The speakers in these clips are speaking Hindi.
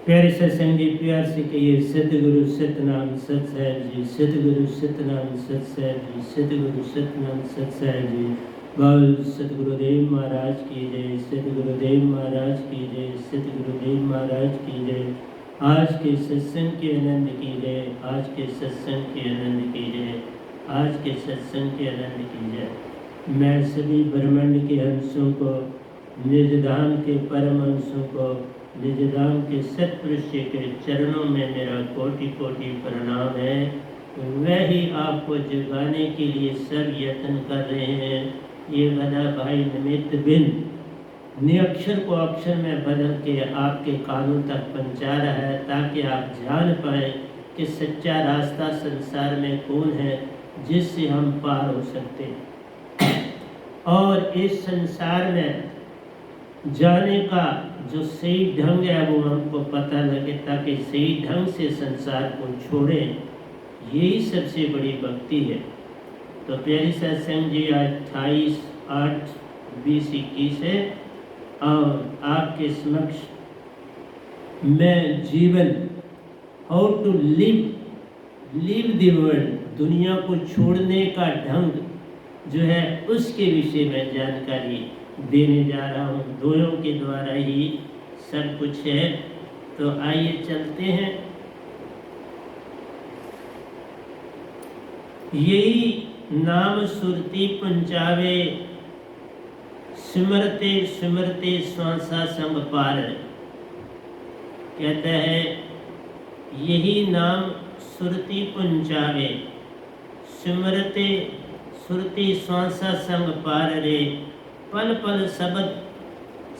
प्यारे सत्संग जी, प्यार से कहिए सतगुरु सतनाम सत साहिब जी, सतगुरु सतनाम सत साहिब जी, सतगुरु सतनाम सत साहिब जी। बोल सतगुरुदेव महाराज की जय, सतगुरुदेव महाराज की जय, सतगुरुदेव महाराज की जय। आज के सत्संग के आनंद की जय, आज के सत्संग के आनंद की जय, आज के सत्संग के आनंद की जय। मैं सभी ब्रह्मांड के हंसों को, निज धाम के परम हंसों को, निज धाम के सतपुरुष के चरणों में मेरा कोटि कोटि प्रणाम है। वही आपको जगाने के लिए सब यत्न कर रहे हैं। ये गधा भाई निमित्त बिन निअक्षर को अक्षर में बदल के आपके कानों तक पहुंचा रहा है, ताकि आप जान पाए कि सच्चा रास्ता संसार में कौन है जिससे हम पार हो सकते हैं। और इस संसार में जाने का जो सही ढंग है वो हमको पता लगे, ताकि सही ढंग से संसार को छोड़ें। यही सबसे बड़ी भक्ति है। तो प्यारी सत्संग जी, आज 28/8/2021 है और आपके समक्ष मैं जीवन, how to live the world, दुनिया को छोड़ने का ढंग जो है उसके विषय में जानकारी देने जा रहा हूँ। दोनों के द्वारा ही सब कुछ है। तो आइए चलते हैं। यही नाम सुरती पंचावे, सिमरते सिमरते स्वासा संग पार। कहता है यही नाम सुरती पंचावे, सिमरते सुरती स्वासा संग पार रे। पल पल शब्द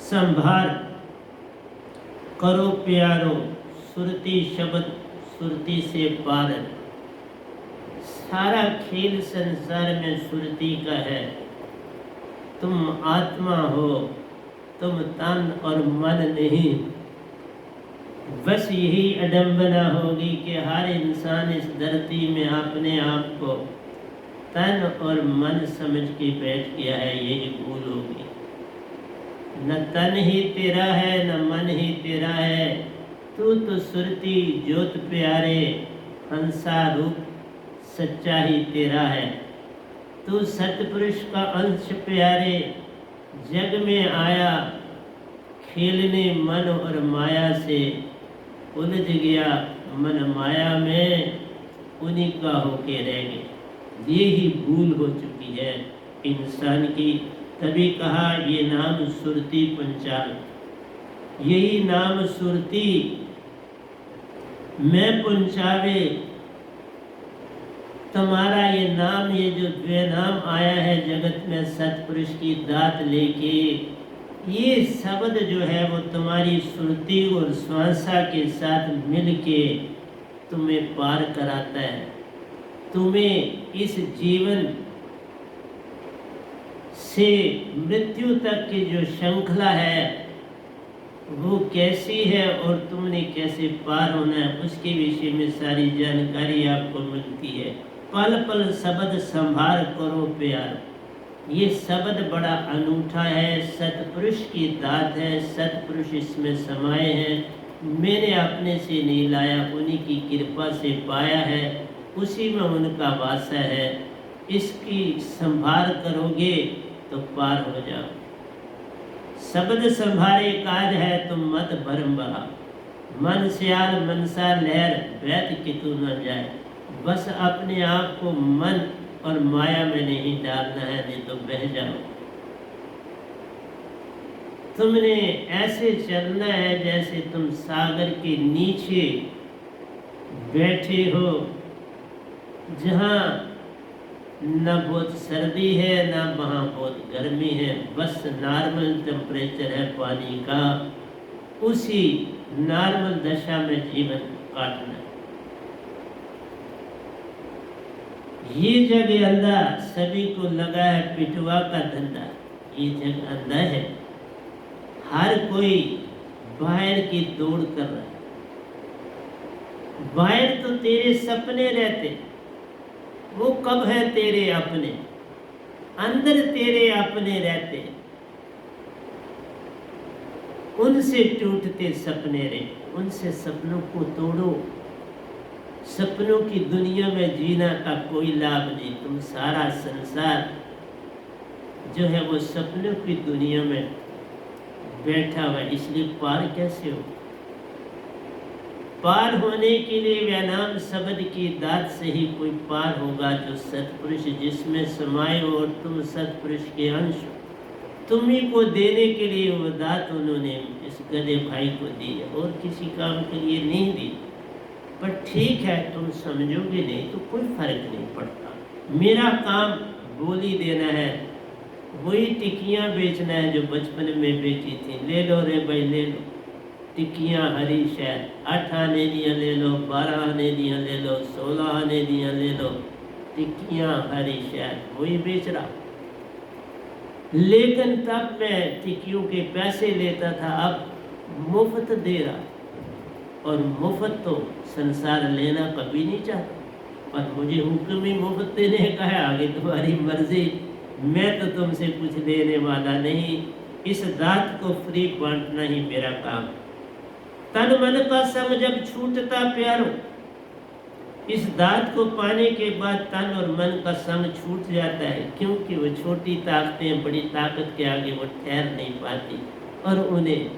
संभार करो प्यारो, सुरती शब्द सुरती से पार। सारा खेल संसार में सुरती का है। तुम आत्मा हो, तुम तन और मन नहीं। बस यही अडंबना होगी कि हर इंसान इस धरती में अपने आप को तन और मन समझ के बैठ गया है। यही भूल होगी। न तन ही तेरा है न मन ही तेरा है। तू तो सुरती ज्योत प्यारे, हंसा रूप सच्चा ही तेरा है। तू सतपुरुष का अंश प्यारे, जग में आया खेलने मन और माया से। उलझ गया मन माया में, उन्हीं का होके रह गया। ये ही भूल हो चुकी है इंसान की। तभी कहा ये नाम सुरती पंचावे। यही नाम सुरती में पंचावे। तुम्हारा ये नाम, ये जो नाम आया है जगत में सतपुरुष की दात लेके, ये शब्द जो है वो तुम्हारी सुरती और श्वासा के साथ मिलके तुम्हें पार कराता है। तुम्हें इस जीवन से मृत्यु तक की जो श्रृंखला है वो कैसी है और तुमने कैसे पार होना है, उसके विषय में सारी जानकारी आपको मिलती है। पल पल शब्द संभार करो प्यार। ये शब्द बड़ा अनूठा है, सतपुरुष की दात है। सतपुरुष इसमें समाये हैं। मैंने अपने से नहीं लाया, उन्हीं की कृपा से पाया है। उसी में उनका वासा है। इसकी संभार करोगे तो पार हो जाओ। शब्द संभारे काज है तुम मत भरम बहा। मन सियाल मनसा लहर बैत कितु न जाए। बस अपने आप को मन और माया में नहीं डालना है, नहीं तो बह जाओ। तुमने ऐसे चलना है जैसे तुम सागर के नीचे बैठे हो, जहाँ न बहुत सर्दी है न वहाँ बहुत गर्मी है। बस नॉर्मल टेम्परेचर है पानी का। उसी नॉर्मल दशा में जीवन काटना। ये जग अंधा सभी को लगा है पिटवा का धंधा। ये जग अंधा है, हर कोई बाहर की दौड़ कर रहा है। बाहर तो तेरे सपने रहते, वो कब है तेरे अपने? अंदर तेरे अपने रहते, उनसे टूटते सपने रे। उनसे सपनों को तोड़ो। सपनों की दुनिया में जीना का कोई लाभ नहीं। तुम सारा संसार जो है वो सपनों की दुनिया में बैठा हुआ, इसलिए पार कैसे हो? पार होने के लिए व्यानाम शब्द की दात से ही कोई पार होगा, जो सतपुरुष जिसमें समाये हो और तुम सतपुरुष के अंश हो। तुम्ही को देने के लिए वो दात उन्होंने इस गधे भाई को दी है, और किसी काम के लिए नहीं दी। पर ठीक है, तुम समझोगे नहीं तो कोई फर्क नहीं पड़ता। मेरा काम बोली देना है, वही टिक्कियाँ बेचना है जो बचपन में बेची थी। ले लो रे भाई ले लो टिक्कियाँ हरी शहर, 8 आने दियाँ ले लो, 12 आने दियाँ ले लो, 16 आने दियाँ ले लो, टिक्कियाँ हरी शहर वही बेच रहा। लेकिन तब मैं टिक्कियों के पैसे लेता था, अब मुफ्त दे रहा। और मुफ्त तो संसार लेना कभी नहीं चाहता, पर मुझे हुक्म ही मुफ्त देने का है। आगे तुम्हारी मर्जी, मैं तो तुमसे कुछ लेने वाला नहीं। इस दात को फ्री बांटना ही मेरा काम। तन मन का संग जब छूटता प्यारो, इस दात को पाने के बाद तन और मन का संग छूट जाता है, क्योंकि वो छोटी ताकतें बड़ी ताकत के आगे वो ठहर नहीं पाती और उन्हें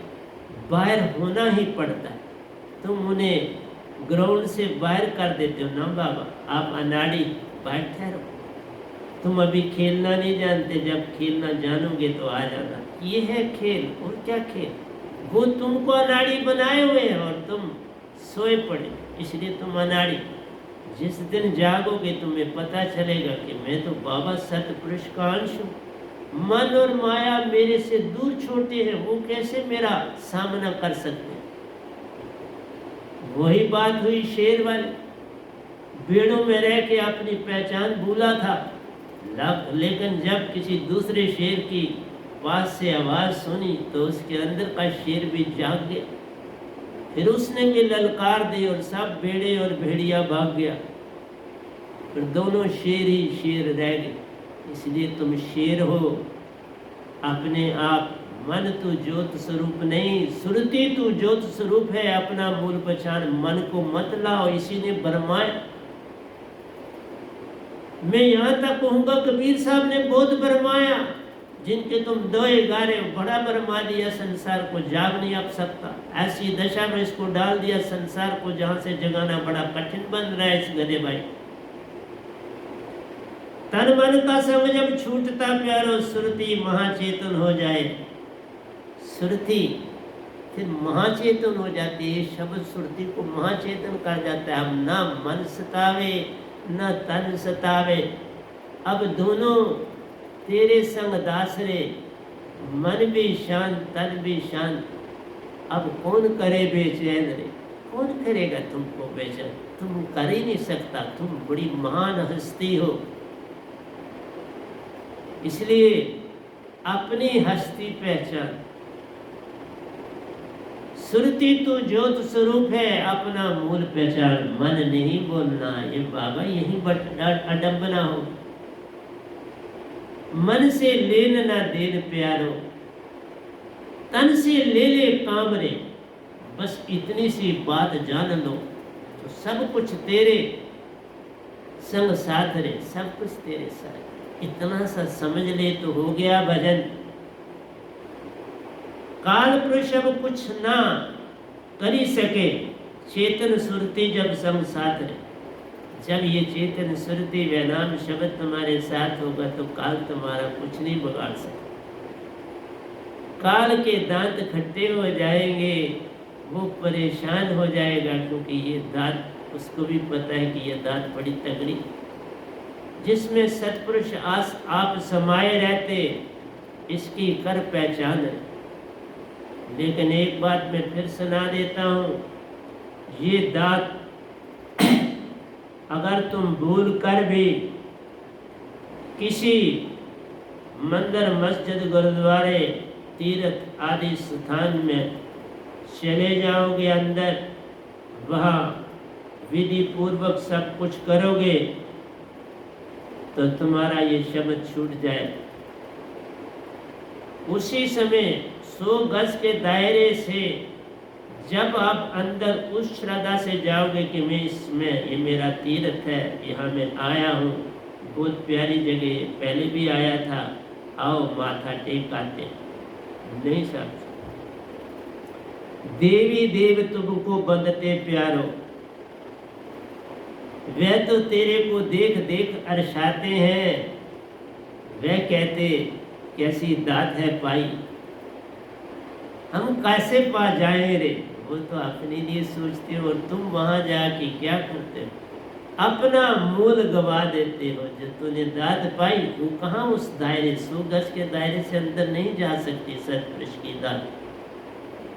बाहर होना ही पड़ता है। तुम उन्हें ग्राउंड से बाहर कर देते हो ना बाबा, आप अनाड़ी बाहर ठहरो। तुम अभी खेलना नहीं जानते, जब खेलना जानोगे तो आ जाना। ये है खेल, और क्या खेल? वो तुमको अनाड़ी बनाए हुए हैं और तुम सोए पड़े, इसलिए तुम अनाड़ी। जिस दिन जागोगे तुम्हें पता चलेगा कि मैं तो बाबा सतपुरुष का अंश हूँ। मन और माया मेरे से दूर छोटे हैं, वो कैसे मेरा सामना कर सकते हैं? वही बात हुई शेर वाली। पेड़ों में रह के अपनी पहचान भूला था, लेकिन जब किसी दूसरे शेर की पास से आवाज सुनी तो उसके अंदर का शेर भी जाग गया। फिर उसने भी ललकार दी और सब भेड़े और भेड़िया भाग गया। फिर दोनों शेर ही शेर रह गए। इसलिए तुम शेर हो अपने आप। मन तो ज्योत स्वरूप नहीं, सुरती तो ज्योत स्वरूप है। अपना मूल पहचान, मन को मत लाओ, इसी ने भरमाया। मैं यहाँ तक कहूँगा, कबीर साहब ने बहुत भरमाया। जिनके तुम दोए गारे बड़ा भरमा दिया, संसार को जाग नहीं अब सकता। ऐसी दशा में इसको डाल दिया संसार को, जहाँ से जगाना बड़ा कठिन बन रहा है इस गधे भाई। तन मन का संग जब छूटता प्यारो, सुरती महाचेतन हो जाए। सुरती फिर महाचेतन हो जाती है। शब्द सुरती को महाचेतन कर जाता है। अब ना मन सतावे न तन सतावे, अब दोनों तेरे संग दासरे। मन भी शांत तन भी शांत। अब कौन करे बेचैन रे? कौन करेगा तुमको बेचैन? तुम कर ही नहीं सकता, तुम बड़ी महान हस्ती हो। इसलिए अपनी हस्ती पहचान। सुरती तो ज्योत स्वरूप है, अपना मूल पहचान। मन नहीं बोलना, ये बाबा यही अडम्बना हो। मन से लेन ना देन प्यारो, तन से ले ले काम रे। बस इतनी सी बात जान लो तो सब कुछ तेरे संग साथ रे, सब कुछ तेरे साथ। इतना सा समझ ले तो हो गया भजन। काल पुरुष अब कुछ ना करी सके, चेतन सुरती जब संग साथ रहे। जब ये चेतन सुरती वैनाम शब्द तुम्हारे साथ होगा तो काल तुम्हारा कुछ नहीं बिगाड़ सकता। काल के दांत खट्टे हो जाएंगे, वो परेशान हो जाएगा, क्योंकि ये दांत उसको भी पता है कि ये दांत बड़ी तगड़ी, जिसमें सतपुरुष आप समाये रहते, इसकी कर पहचान है। लेकिन एक बात मैं फिर सुना देता हूँ, ये दांत अगर तुम भूल कर भी किसी मंदिर मस्जिद गुरुद्वारे तीर्थ आदि स्थान में चले जाओगे, अंदर वहाँ विधि पूर्वक सब कुछ करोगे तो तुम्हारा ये शब्द छूट जाए। उसी समय 100 गज के दायरे से जब आप अंदर उस श्रद्धा से जाओगे कि मैं इसमें, ये मेरा तीर्थ है, यहाँ मैं आया हूँ, बहुत प्यारी जगह है, पहले भी आया था, आओ माथा टेक आते। नहीं साहब, देवी देव तुमको बंदते प्यारो, वे तो तेरे को देख देख अरसाते हैं, वे कहते कैसी दात है पाई, हम कैसे पा जाए रे। वो तो अपने लिए सोचते हो और तुम वहां जाके क्या करते हो, अपना मूल गवा देते हो। जो तूने दात पाई वो कहाँ उस दायरे 100 गज के दायरे से अंदर नहीं जा सकती सतपुरुष की दात।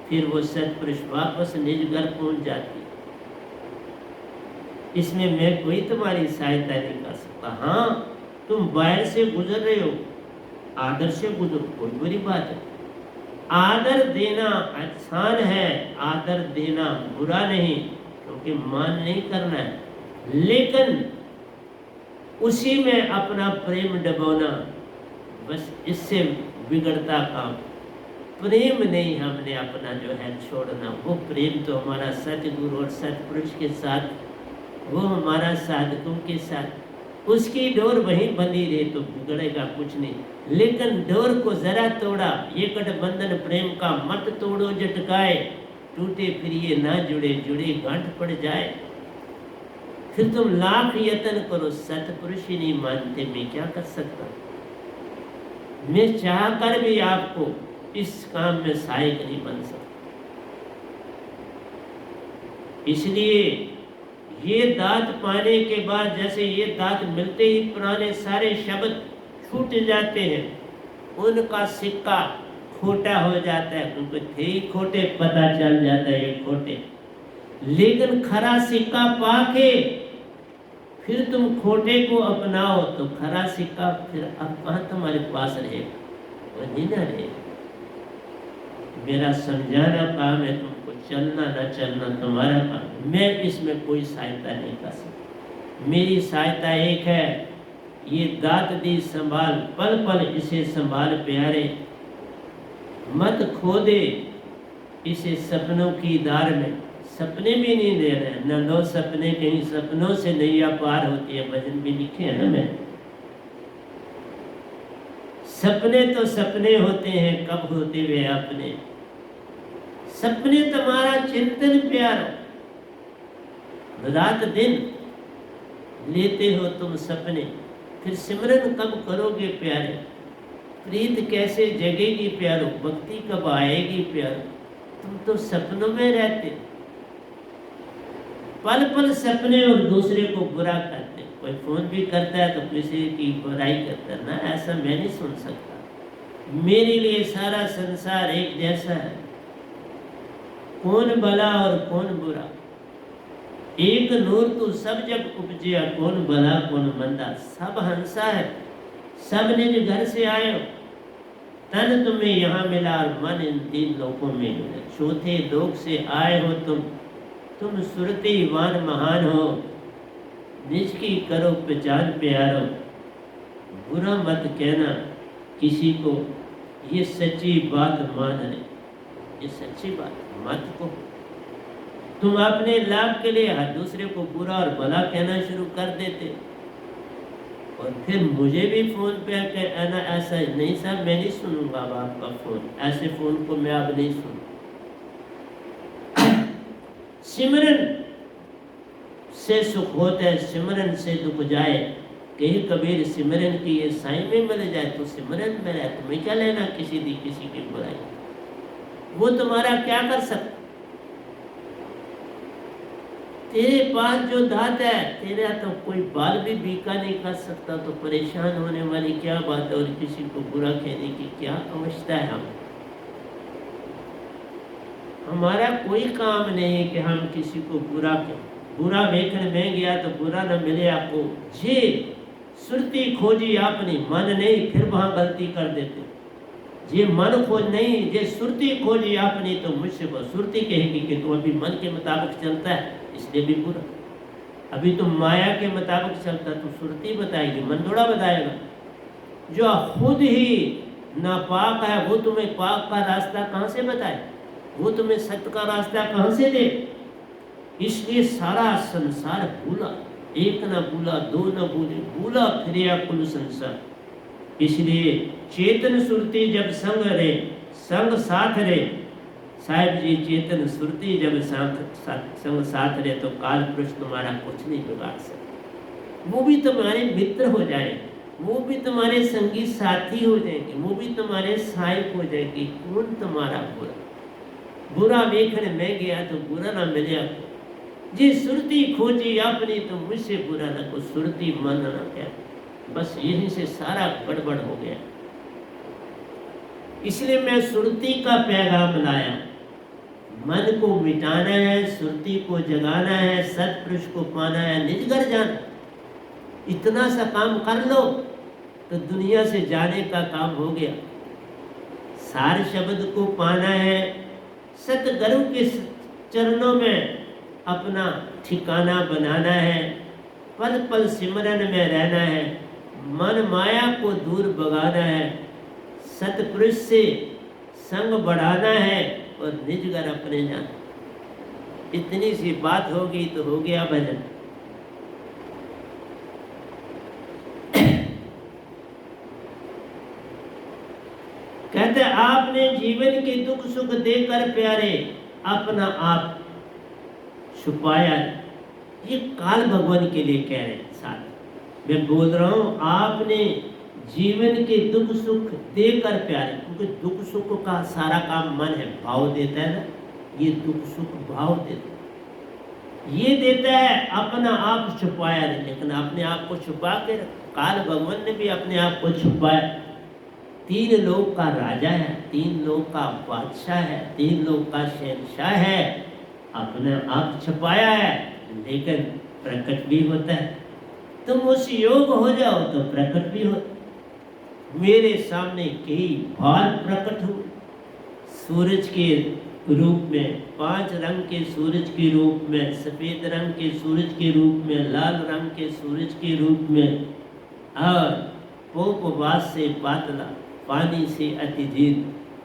फिर वो सतपुरुष वापस निज घर पहुंच जाती। इसमें मैं कोई तुम्हारी सहायता नहीं कर सकता। हाँ, तुम बाहर से गुजर रहे हो, आदर से गुजरो, कोई बुरी बात है। आदर देना आसान है, आदर देना बुरा नहीं, क्योंकि मान नहीं करना है, लेकिन उसी में अपना प्रेम डबोना, बस इससे बिगड़ता काम। प्रेम नहीं हमने अपना जो है छोड़ना। वो प्रेम तो हमारा सतगुरु और सतपुरुष के साथ, वो हमारा साधकों के साथ, उसकी डोर वहीं बंधी रहे तो बिगड़ेगा कुछ नहीं। लेकिन डोर को जरा तोड़ा, ये गठबंधन प्रेम का मत तोड़ो झटकाए, टूटे फिर ये ना जुड़े, जुड़े गांठ पड़ जाए। फिर तुम लाख यत्न करो, सतपुरुष ही नहीं मानते, मैं क्या कर सकता। मैं चाह कर भी आपको इस काम में सहायक नहीं बन सकता। इसलिए ये दात पाने के बाद, जैसे ये दात मिलते ही पुराने सारे शब्द छूट जाते हैं, उनका सिक्का खोटा हो जाता है, क्योंकि थे ही खोटे, पता चल जाता है ये खोटे। लेकिन खरा सिक्का पाके फिर तुम खोटे को अपनाओ तो खरा सिक्का फिर अब कहाँ तुम्हारे पास रहेगा, वही ना रहेगा। मेरा समझाना काम है, तुमको चलना न चलना तुम्हारा काम। मैं इसमें कोई सहायता नहीं कर सकता। मेरी सहायता एक है, ये दात दी संभाल, पल पल इसे संभाल प्यारे, मत खो दे इसे सपनों की दार में। सपने भी नहीं दे रहे, न लो सपने कहीं सपनों से नैया पार होती है, भजन भी लिखे हैं ना। मैं सपने तो सपने होते हैं, कब होते वे अपने। सपने तुम्हारा चिंतन प्यारो, रात दिन लेते हो तुम सपने, फिर सिमरन कब करोगे प्यारे। प्रीत कैसे जगेगी प्यारो, भक्ति कब आएगी प्यारो। तुम तो सपनों में रहते, पल पल सपने, और दूसरे को बुरा करते। कोई फोन भी करता है तो किसी की बुराई करता है ना, ऐसा मैं नहीं सुन सकता। मेरे लिए सारा संसार एक जैसा है, कौन भला और कौन बुरा। एक नूर तो सब जब उपजिया, कौन भला कौन मंदा। सब हंसा है, सब निज घर से आए हो, तन तुम्हें यहाँ मिला और मन इन 3 लोकों में मिला। चौथे लोक से आए हो तुम सुरतीवान महान हो, निज की करो पहचान प्यारो। बुरा मत कहना किसी को, ये सच्ची बात मान ले, ये सच्ची बात मत को। तुम अपने लाभ के लिए हर दूसरे को बुरा और भला कहना शुरू कर देते, और फिर मुझे भी फोन पे कहना ऐसा नहीं साहब, मैं नहीं सुनूंगा अब आपका फोन, ऐसे फोन को मैं अब नहीं सुनूंगा। सिमरन से सुख होता है, सिमरन से दुख जाए। कहीं कबीर सिमरन की ये साई में मिल जाए तो सिमरन में रहे, तुम्हें क्या लेना किसी की बुराई। वो तुम्हारा क्या कर सकता। तेरे पास जो दात है, तेरा तो कोई बाल भी बीका नहीं कर सकता, तो परेशान होने वाली क्या बात है, और किसी को बुरा कहने की क्या आवश्यकता है। हमारा कोई काम नहीं है कि हम किसी को बुरा कहें। बुरा वेखण में गया तो बुरा न मिले आपको। जे सुरती खोजी आपने, मन नहीं, फिर वहां गलती कर देते। जे मन खोज नहीं, जे सुरती खोजी आपने, तो मुझसे वो सुरती कहेगी कि तू अभी मन के मुताबिक चलता है, इसलिए भी बुरा। अभी तुम माया के मुताबिक चलता तो सुरती बताएगी, मन थोड़ा बताएगा। जो खुद ही नापाक है वो तुम्हें पाक का रास्ता कहाँ से बताए। वो तुम्हें सत्य का रास्ता कहां से दे? इसलिए सारा संसार भूला, एक न भूला दो न भूले, भूला फिर कुल संसार। इसलिए चेतन सुरती जब संग रे, संग साथ रे, साहिब जी चेतन सुरती जब संग साथ रे तो काल पुरुष तुम्हारा कुछ नहीं बिगाड़ सकते। वो भी तुम्हारे मित्र हो जाए, वो भी तुम्हारे संगी साथी हो जाएंगे, वो भी तुम्हारे सहायक हो जाएंगे। कौन तुम्हारा बुरा वेखने में गया तो बुरा ना मिले आपको। जी सुरती खोजी अपनी तो मुझसे बुरा ना को, सुरती मन ना क्या। बस यहीं से सारा गड़बड़ हो गया। इसलिए मैं सुरती का पैगाम लाया। मन को मिटाना है, सुरती को जगाना है, सत्पुरुष को पाना है, निज घर जाना। इतना सा काम कर लो तो दुनिया से जाने का काम हो गया। सार शब्द को पाना है, सतगुरु के चरणों में अपना ठिकाना बनाना है, पल पल सिमरन में रहना है, मन माया को दूर भगाना है, सतपुरुष से संग बढ़ाना है और निज घर अपने जाना। इतनी सी बात होगी तो हो गया भजन। कहते आपने जीवन के दुख सुख देकर प्यारे अपना आप छुपाया। ये काल भगवान के लिए कह रहे हैं। साथ मैं बोल रहा हूं, आपने जीवन के दुख सुख देकर प्यारे, क्योंकि दुख सुख का सारा काम मन है, भाव देता है ना। ये दुख सुख भाव देता है, ये देता है। अपना आप छुपाया नहीं, लेकिन अपने आप को छुपा के काल भगवान ने भी अपने आप को छुपाया। तीन लोक का राजा है, तीन लोक का बादशाह है, तीन लोक का शहंशाह है, अपने आप छुपाया है, लेकिन प्रकट भी होता है। तुम उस योग हो जाओ तो प्रकट भी हो। मेरे सामने कई बार प्रकट हुए, सूरज के रूप में, 5 रंग के सूरज के रूप में, सफेद रंग के सूरज के रूप में, लाल रंग के सूरज के रूप में, और पोपवास से पातला, पानी से अति धीर,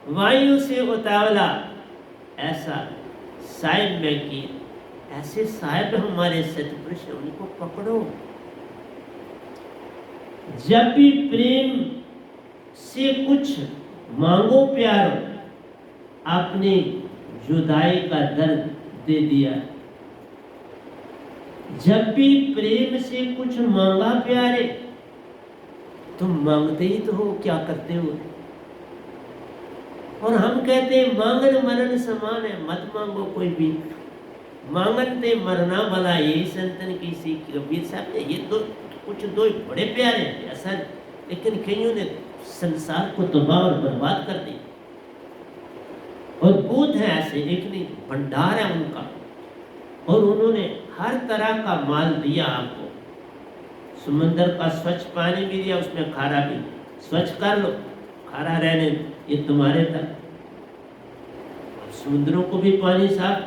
वायु से उतावला, ऐसा साहिब में की। ऐसे साहिब हमारे सतपुरुष, उनको पकड़ो। जब भी प्रेम से कुछ मांगो प्यारो, आपने जुदाई का दर्द दे दिया। जब भी प्रेम से कुछ मांगा प्यारे, तुम मांगते ही तो हो, क्या करते हो? और हम कहते हैं मांगन मरण समान है, मत मांगो कोई भी। मांगन ते मरना भला, यही संतन की सीख। कबीर साहब ने ये दो बड़े प्यारे हैं ऐसा, लेकिन कईयों ने संसार को तबाह और बर्बाद कर दिया। और बहुत है ऐसे, एक नहीं भंडार है उनका, और उन्होंने हर तरह का माल दिया आपको। समुद्र का स्वच्छ पानी भी दिया, उसमें खारा भी। स्वच्छ कर लो, खारा रहने ये तुम्हारे तक। समुद्रों को भी पानी साफ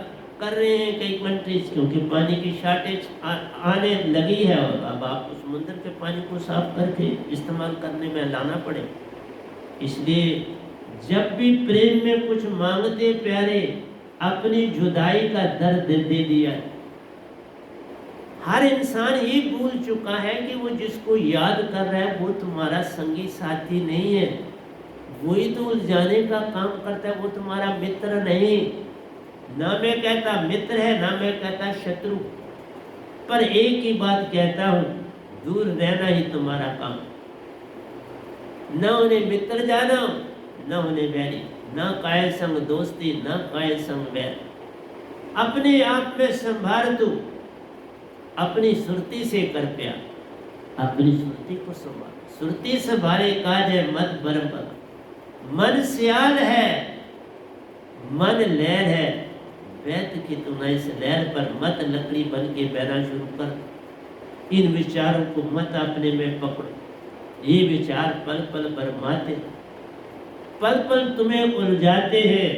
कर रहे हैं कई कंट्रीज, क्योंकि पानी की शॉर्टेज आने लगी है, और अब आपको समुद्र के पानी को साफ करके इस्तेमाल करने में लाना पड़े। इसलिए जब भी प्रेम में कुछ मांगते प्यारे, अपनी जुदाई का दर्द दे दिया। हर इंसान ये भूल चुका है कि वो जिसको याद कर रहा है वो तुम्हारा संगी साथी नहीं है, वही तो उलझाने का काम करता है, वो तुम्हारा मित्र नहीं। ना मैं कहता मित्र है, ना मैं कहता शत्रु, पर एक ही बात कहता हूँ, दूर रहना ही तुम्हारा काम। न उन्हें मित्र जानो, न उन्हें वैरी, न कायल संग दोस्ती, न कायल संग वैर। अपने आप में संभाल तू, अपनी सुरती से कर प्यार, अपनी सुरती को संभाल। सुरती संभाले काज है मत बरम बला। मन सियाल है, मन लहर है, बैठ के तुम इस लहर पर मत लकड़ी बन के बहना शुरू कर। इन विचारों को मत अपने में पकड़ो, ये विचार पल पल बरमाते, पल पल तुम्हें उलझाते हैं।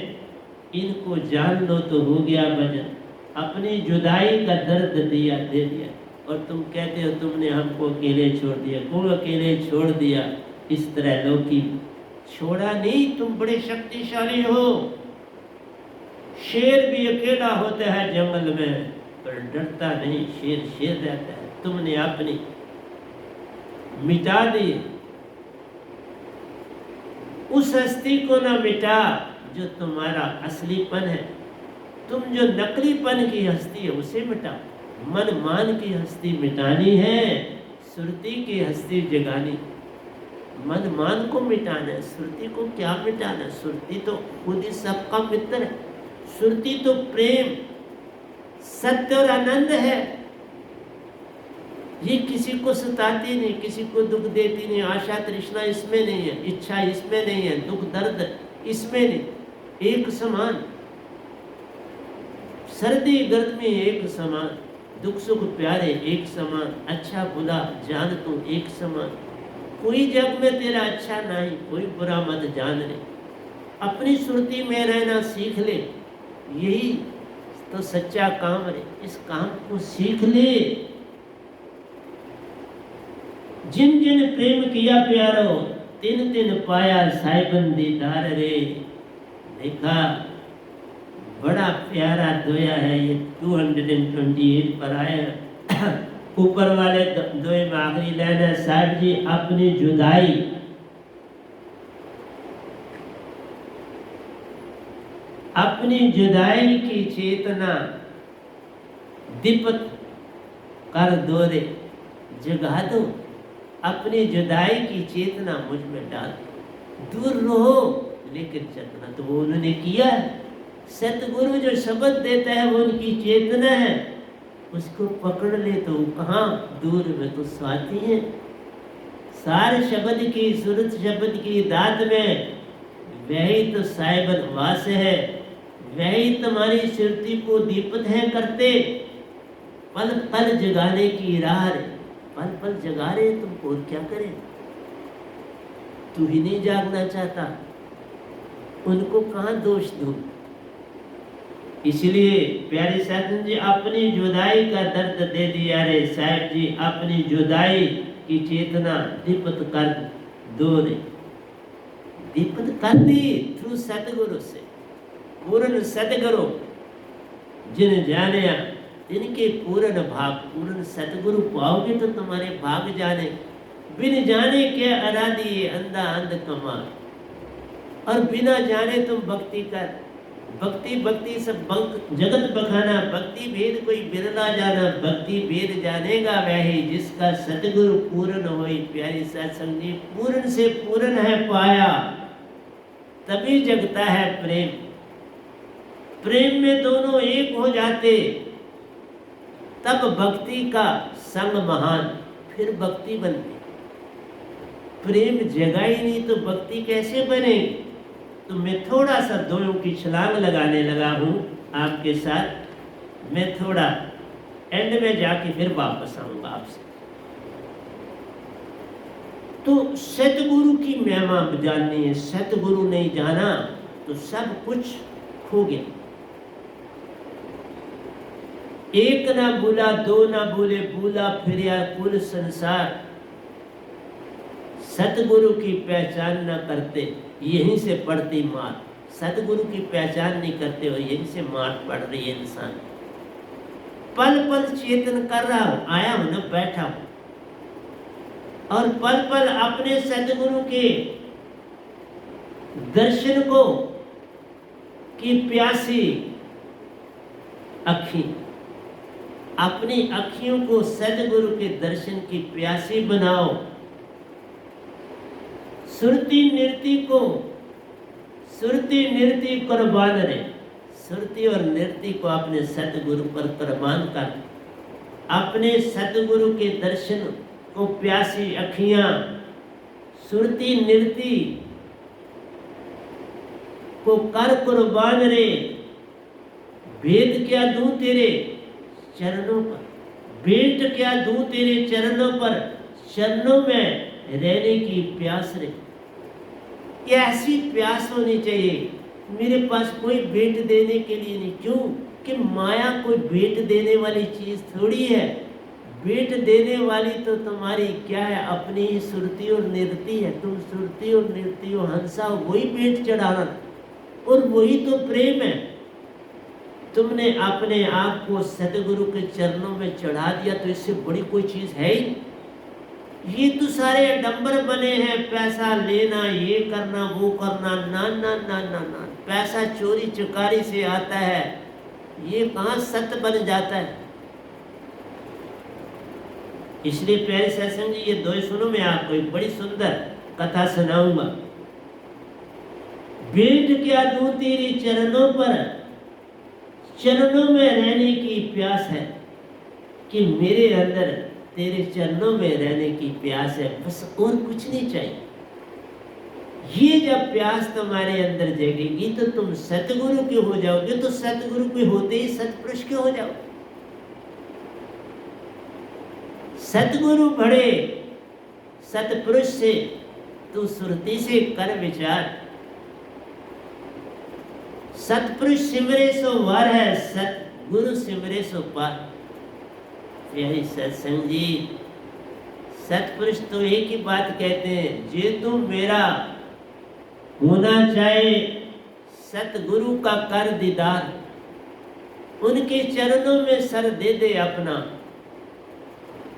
इनको जान लो तो हो गया भजन। अपनी जुदाई का दर्द दिया दे दिया, और तुम कहते हो तुमने हमको अकेले छोड़ दिया। कौन अकेले छोड़ दिया? इस तरह लौकी छोड़ा नहीं, तुम बड़े शक्तिशाली हो। शेर भी अकेला होता है जंगल में, पर डरता नहीं, शेर शेर रहता है। तुमने अपनी मिटा दी, उस हस्ती को ना मिटा जो तुम्हारा असलीपन है। तुम जो नकलीपन की हस्ती है उसे मिटाओ। मन मान की हस्ती मिटानी है, सुरती की हस्ती जगानी। मन मान को मिटाना है, सुरती को क्या मिटाना है? सुरती तो खुद ही सबका मित्र है। सुरती तो प्रेम, सत्य और आनंद है। ये किसी को सताती नहीं, किसी को दुख देती नहीं। आशा तृष्णा इसमें नहीं है, इच्छा इसमें नहीं है, दुख दर्द इसमें नहीं। एक समान, सर्दी गर्मी एक समान, दुख सुख प्यारे एक समान, अच्छा बुरा जान तू एक समान। कोई जग में तेरा अच्छा नहीं, कोई बुरा मत जान ले। अपनी सुरती में रहना सीख ले, यही तो सच्चा काम है। इस काम को सीख ले। जिन जिन प्रेम किया प्यारो, तिन तिन पाया साहिबन दीदार रे। देखा, बड़ा प्यारा दोया है ये। 228 पर आया। ऊपर वाले दोए में आखिरी लाइन है, साहिब जी अपनी जुदाई, अपनी जुदाई की चेतना दीपक कर दो रे, जगा दो। अपनी जुदाई की चेतना मुझ में डाल। दूर रहो लेकिन चेतना तो वो उन्होंने किया। सतगुरु जो शब्द देता है वो उनकी चेतना है, उसको पकड़ ले तो कहाँ दूर में तो साथी है। सार शब्द की, सूरत शब्द की दात में वही तो साहिबन वास है। वही तुम्हारी सुरती को दीपक है करते, पल पल जगाने की राह। पल पल जगा रहे तुमको, और क्या करें? तू ही नहीं जागना चाहता, उनको कहाँ दोष दूं? इसलिए प्यारे साधन जी अपनी जुदाई का दर्द दे दिया रे। साहिब जी अपनी जुदाई की चेतना दीपक कर दो रे। दीपक कर दी थ्रू सतगुरु से। पूर्ण सतगुरु जिन जाने, इनके पूर्ण भाग, पूर्ण सतगुरु पाओगे तो तुम्हारे भाग जाने। बिन जाने के अराधी अंधा अंध कमाल, और बिना जाने तुम भक्ति कर। भक्ति भक्ति सब जगत बखाना, भक्ति भेद कोई बिरला जाना। भक्ति भेद जानेगा वही जिसका सतगुरु पूर्ण होई। प्यारी सत्संग जी, पूर्ण से पूर्ण है पाया, तभी जगता है प्रेम। प्रेम में दोनों एक हो जाते, तब भक्ति का संग महान, फिर भक्ति बनती। प्रेम जगा ही नहीं तो भक्ति कैसे बनेगी? तो मैं थोड़ा सा दोनों की छलांग लगाने लगा हूँ आपके साथ। मैं थोड़ा एंड में जाके फिर वापस आऊंगा आपसे। तो सतगुरु की महिमा जाननी है। सतगुरु नहीं जाना तो सब कुछ खो गया। एक ना भूला, दो ना भूले, भूला फिर कुल संसार। सतगुरु की पहचान न करते, यहीं से पड़ती मार। सतगुरु की पहचान नहीं करते हो, यहीं से मार पड़ रही है इंसान। पल पल चेतन कर रहा हूं, आया हूं ना, बैठा हूं, और पल पल अपने सतगुरु के दर्शन को की प्यासी अखी, अपनी अखियों को सतगुरु के दर्शन की प्यासी बनाओ। सुरती नृत्य को, सुरती नृत्य कुर्बान रे। सुरती और नृत्य को अपने सतगुरु पर कुर्बान कर। अपने सतगुरु के दर्शन को प्यासी अखियां, सुरती नृत्य को कर कुर्बान रे। भेद क्या दूं तेरे चरणों पर, भेंट क्या दूं तेरे चरणों पर, चरणों में रहने की प्यास रे। ऐसी प्यास होनी चाहिए। मेरे पास कोई भेंट देने के लिए नहीं। क्यों? कि माया कोई भेंट देने वाली चीज थोड़ी है। भेंट देने वाली तो तुम्हारी क्या है? अपनी ही सुरती और नृत्य है। तुम सुरती और नृत्य हो, हंसा हो, वही भेंट चढ़ाना, और वही तो प्रेम है। तुमने अपने आप को सतगुरु के चरणों में चढ़ा दिया, तो इससे बड़ी कोई चीज है ही नहीं। ये तो सारे डंबर बने हैं, पैसा लेना, ये करना, वो करना, ना ना ना ना ना, पैसा चोरी चकारी से आता है, ये कहाँ सत बन जाता है। इसलिए प्यारे सत्संग जी, ये दो सुनो, मैं आपको एक बड़ी सुंदर कथा सुनाऊंगा। भेंट क्या दूं तेरे चरणों पर, चरणों में रहने की प्यास है, कि मेरे अंदर तेरे चरणों में रहने की प्यास है, बस और कुछ नहीं चाहिए। ये जब प्यास तुम्हारे अंदर जगेगी तो तुम सतगुरु के हो जाओगे, तो सतगुरु के होते ही सतपुरुष के हो जाओगे। सतगुरु बड़े सतपुरुष से तू सुरती से कर विचार, सतपुरुष सिमरे सो वार है, सतगुरु सिमरे सो पार। यही सत्संग जी, सतपुरुष तो एक ही बात कहते हैं, जे तू मेरा होना चाहे सतगुरु का कर दीदार, उनके चरणों में सर दे दे अपना,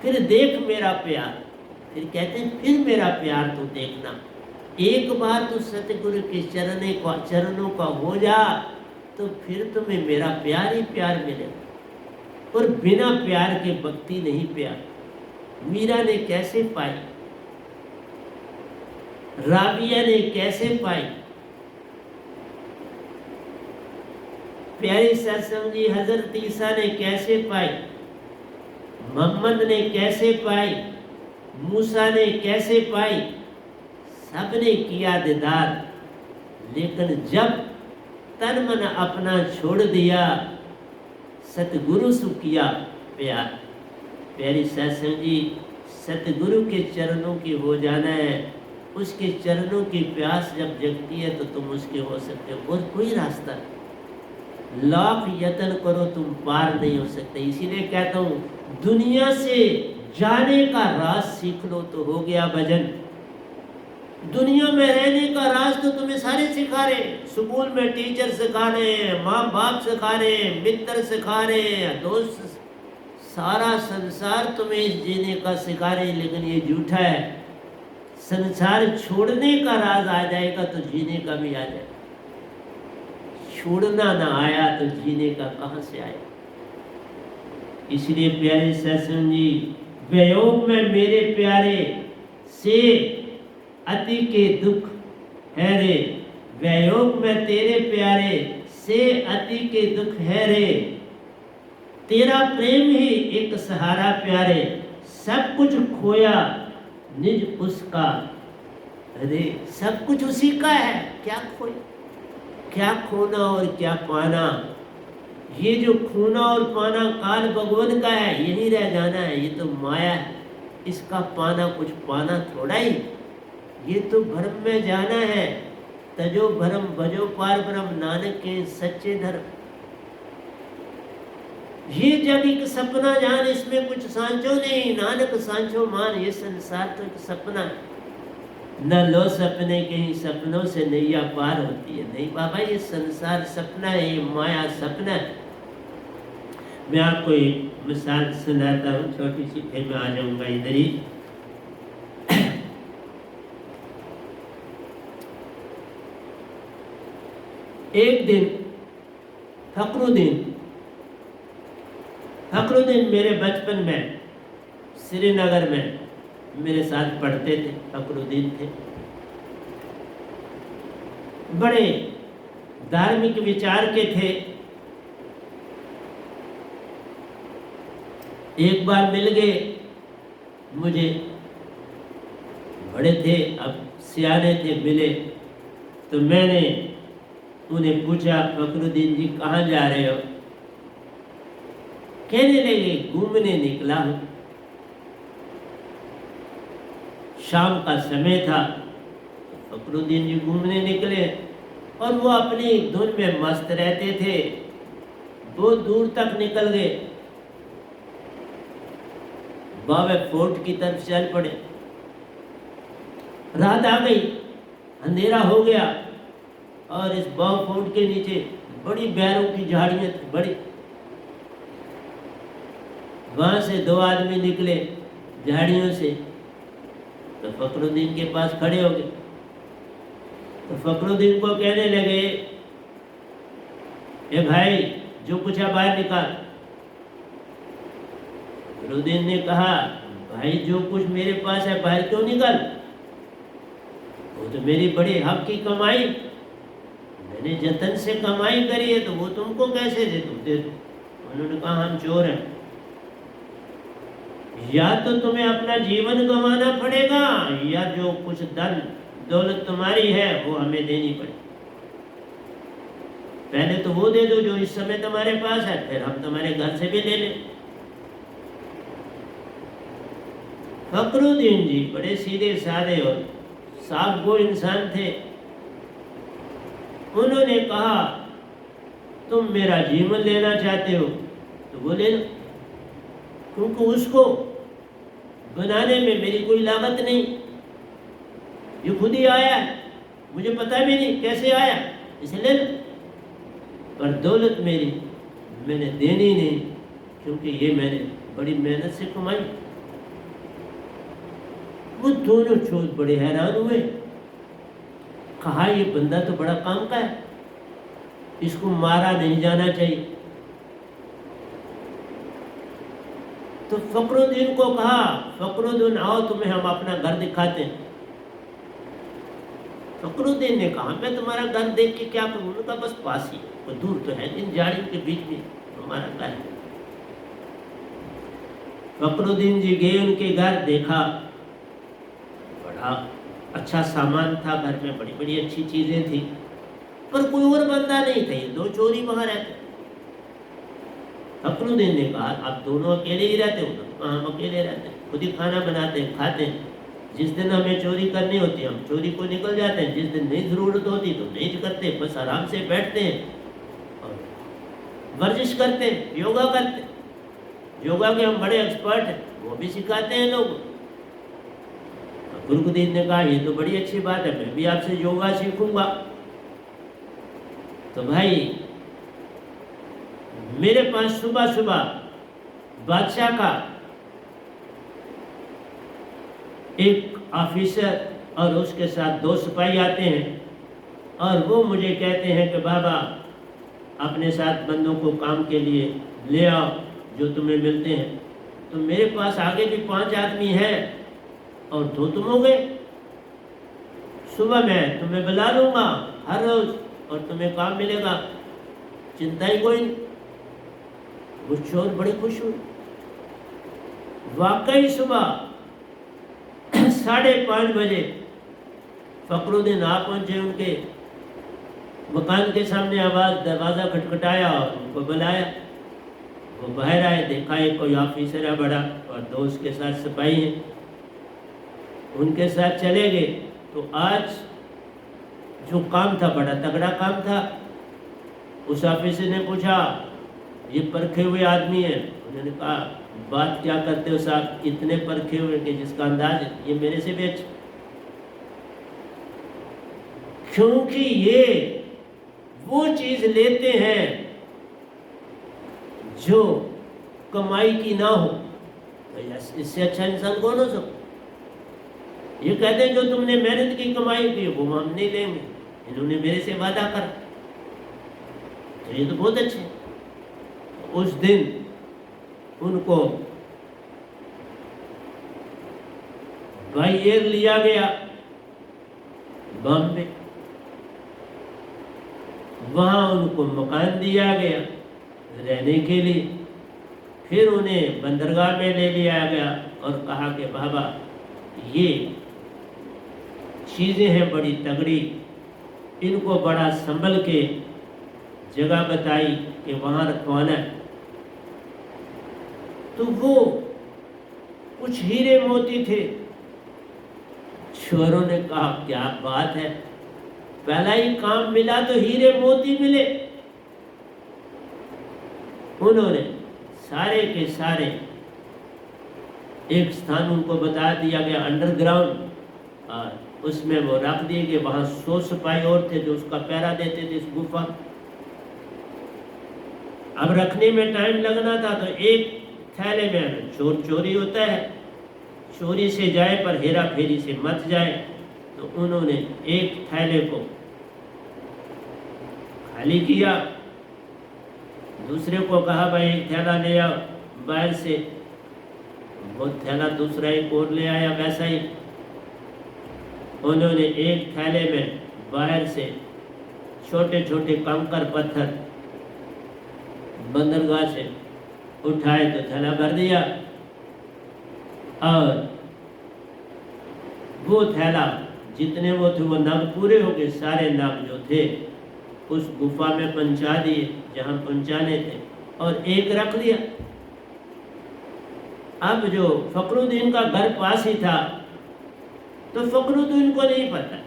फिर देख मेरा प्यार। फिर कहते हैं फिर मेरा प्यार तू देखना। एक बार तू सतगुरु के चरणों का हो जा, तो फिर तुम्हें मेरा प्यार ही प्यार मिलेगा। और बिना प्यार के भक्ति नहीं प्यार। मीरा ने कैसे पाई, राबिया ने कैसे पाई, प्यारी सत्संग जी हजरत ईसा ने कैसे पाई, मोहम्मद ने कैसे पाई, मूसा ने कैसे पाई, सबने किया दीदार। लेकिन जब तन मन अपना छोड़ दिया, सतगुरु से किया प्यार। प्यारी सत्संग जी, सतगुरु के चरणों की हो जाना है, उसके चरणों की प्यास जब जगती है तो तुम उसके हो सकते हो, और कोई रास्ता नहीं। लाख यत्न करो तुम पार नहीं हो सकते। इसीलिए कहता हूँ, दुनिया से जाने का राज सीख लो तो हो गया भजन। दुनिया में रहने का राज तो तुम्हें सारे सिखा रहे, स्कूल में टीचर सिखा रहे हैं, माँ बाप सिखा रहे हैं, मित्र सिखा रहे हैं, दोस्त, सारा संसार तुम्हें इस जीने का सिखा रहे हैं, लेकिन ये झूठा है। संसार छोड़ने का राज आ जाएगा तो जीने का भी आ जाएगा। छोड़ना ना आया तो जीने का कहाँ से आएगा। इसलिए प्यारे सत्संग जी, वियोग में मेरे प्यारे से अति के दुख है रे, वियोग में तेरे प्यारे से अति के दुख है रे, तेरा प्रेम ही एक सहारा प्यारे, सब कुछ खोया निज उसका। अरे सब कुछ उसी का है, क्या खोया, क्या खोना और क्या पाना। ये जो खोना और पाना काल भगवान का है, यही रह जाना है, ये तो माया है। इसका पाना कुछ पाना थोड़ा ही, ये तो भ्रम में जाना है। तजो भ्रम भजो पार ब्रह्म, नानक के सच्चे धर्म। ये जग एक सपना जान, इसमें कुछ सांचो नहीं, नानक सांचो मान। ये संसार तो एक सपना है, न लो सपने के ही सपनों से नैया पार होती है। नहीं बाबा, ये संसार सपना है, ये माया सपना है। मैं आपको एक मिसाल सुनाता हूँ छोटी सी, फिर मैं आ जाऊंगा इधर ही। एक दिन फखरुद्दीन मेरे बचपन में श्रीनगर में मेरे साथ पढ़ते थे। फखरुद्दीन थे, बड़े धार्मिक विचार के थे। एक बार मिल गए मुझे, बड़े थे अब सियाने थे, मिले तो मैंने उन्हें पूछा, फखरुद्दीन जी कहाँ जा रहे हो? कहने लगे घूमने निकला हूँ। शाम का समय था, फखरुद्दीन जी घूमने निकले और वो अपनी धुन में मस्त रहते थे। बहुत दूर तक निकल गए, बाबे फोर्ट की तरफ चल पड़े। रात आ गई, अंधेरा हो गया और इस बाव फोर्ट के नीचे बड़ी बैरों की झाड़ियाँ थी बड़ी। वहां से दो आदमी निकले झाड़ियों से, तो फखरुद्दीन के पास खड़े हो गए। तो फखरुद्दीन को कहने लगे, ए भाई जो कुछ है बाहर निकाल। फखरुद्दीन ने कहा, भाई जो कुछ मेरे पास है बाहर क्यों निकाल, वो तो मेरी बड़ी हक की कमाई, मैंने जतन से कमाई करी है, तो वो तुमको कैसे दे दे। उन्होंने कहा हम चोर हैं, या तो तुम्हें अपना जीवन गंवाना पड़ेगा या जो कुछ धन दौलत तुम्हारी है वो हमें देनी पड़ेगी। पहले तो वो दे दो जो इस समय तुम्हारे पास है, फिर हम तुम्हारे घर से भी ले लें। फखरुद्दीन जी बड़े सीधे साधे और साफ गो इंसान थे। उन्होंने कहा, तुम मेरा जीवन लेना चाहते हो तो वो ले लो, क्योंकि उसको बनाने में मेरी कोई लागत नहीं, ये खुद ही आया, मुझे पता भी नहीं कैसे आया, इसे ले लो। पर दौलत मेरी मैंने देनी नहीं, क्योंकि ये मैंने बड़ी मेहनत से कमाई। वो दोनों चोर बड़े हैरान हुए, कहा ये बंदा तो बड़ा काम का है, इसको मारा नहीं जाना चाहिए। तो फखरुद्दीन को कहा, फखरुद्दीन आओ तुम्हें हम अपना घर दिखाते हैं। फखरुद्दीन ने कहा, मैं तुम्हारा घर देख के क्या करूँ। उन्होंने कहा बस पास ही, वो दूर तो है, इन झाड़ियों के बीच में हमारा घर है। फखरुद्दीन जी गए उनके घर, देखा बड़ा अच्छा सामान था घर में, बड़ी बड़ी अच्छी चीजें थी, पर कोई और बंदा नहीं था, ये दो चोरी वहां रहते। फखरुद्दीन ने कहा, आप दोनों अकेले ही रहते हो? हम अकेले रहते हैं, खुद ही खाना बनाते हैं, खाते हैं। जिस दिन हमें चोरी करनी होती है हम चोरी को निकल जाते हैं, जिस दिन नहीं जरूरत होती तो नहीं करते, बस आराम से बैठते हैं और वर्जिश करते हैं, योगा करते हैं। योगा के हम बड़े एक्सपर्ट हैं, वो भी सिखाते हैं लोग। फखरुद्दीन ने कहा, ये तो बड़ी अच्छी बात है, मैं भी आपसे योगा सीखूंगा। तो भाई मेरे पास सुबह सुबह बादशाह का एक ऑफिसर और उसके साथ दो सिपाही आते हैं, और वो मुझे कहते हैं कि बाबा अपने साथ बंदों को काम के लिए ले आओ जो तुम्हें मिलते हैं। तो मेरे पास आगे भी 5 आदमी हैं और 2 तुम हो गए। सुबह मैं तुम्हें बुला लूँगा हर रोज़ और तुम्हें काम मिलेगा, चिंता ही कोई नहीं। वो चोर बड़े खुश हुए। वाकई सुबह 5:30 बजे फखरुद्दीन आ पहुंचे उनके मकान के सामने। आवाज़ दरवाज़ा खटखटाया और उनको बुलाया। वो बाहर आए, देखा एक कोई ऑफिसर है बड़ा और 2 उसके साथ सिपाही हैं, उनके साथ चले गए। तो आज जो काम था बड़ा तगड़ा काम था। उस ऑफिसर ने पूछा, ये परखे हुए आदमी है? उन्होंने कहा, बात क्या करते हो साहब, इतने परखे हुए कि जिसका अंदाज ये मेरे से भी अच्छा, क्योंकि ये वो चीज लेते हैं जो कमाई की ना हो। तो इससे अच्छा इंसान कौन हो सकता? ये कहते हैं जो तुमने मेहनत की कमाई की वो हम नहीं लेंगे, इन्होंने मेरे से वादा करा, तो ये तो बहुत अच्छे। उस दिन उनको बाई एयर लिया गया बॉम्बे, वहां उनको मकान दिया गया रहने के लिए। फिर उन्हें बंदरगाह में ले लिया गया और कहा कि बाबा ये चीज़ें हैं बड़ी तगड़ी, इनको बड़ा संभल के जगह बताई कि वहाँ रखवाना है। तो वो कुछ हीरे मोती थे। चोरों ने कहा, क्या बात है, पहला ही काम मिला तो हीरे मोती मिले। उन्होंने सारे के सारे एक स्थान उनको बता दिया गया अंडरग्राउंड, और उसमें वो रख दिए गए। वहाँ 100 सिपाही और थे जो उसका पहरा देते थे इस गुफा। अब रखने में टाइम लगना था तो एक थैले में चोर चोरी होता है, चोरी से जाए पर हेरा फेरी से मत जाए, तो उन्होंने एक थैले को खाली किया, दूसरे को कहा भाई एक थैला ले आओ बाहर से, वो थैला दूसरा एक और ले आया। वैसा ही उन्होंने एक थैले में बाहर से छोटे छोटे कंकर पत्थर बंदरगाह से उठाए तो थैला भर दिया, और वो थैला जितने वो थे वो नग पूरे हो गए, सारे नग जो थे उस गुफा में पहुंचा दिए जहां पहुंचाने थे, और एक रख लिया। अब जो फखरुद्दीन का घर पास ही था, तो फखरुद्दीन को नहीं पता,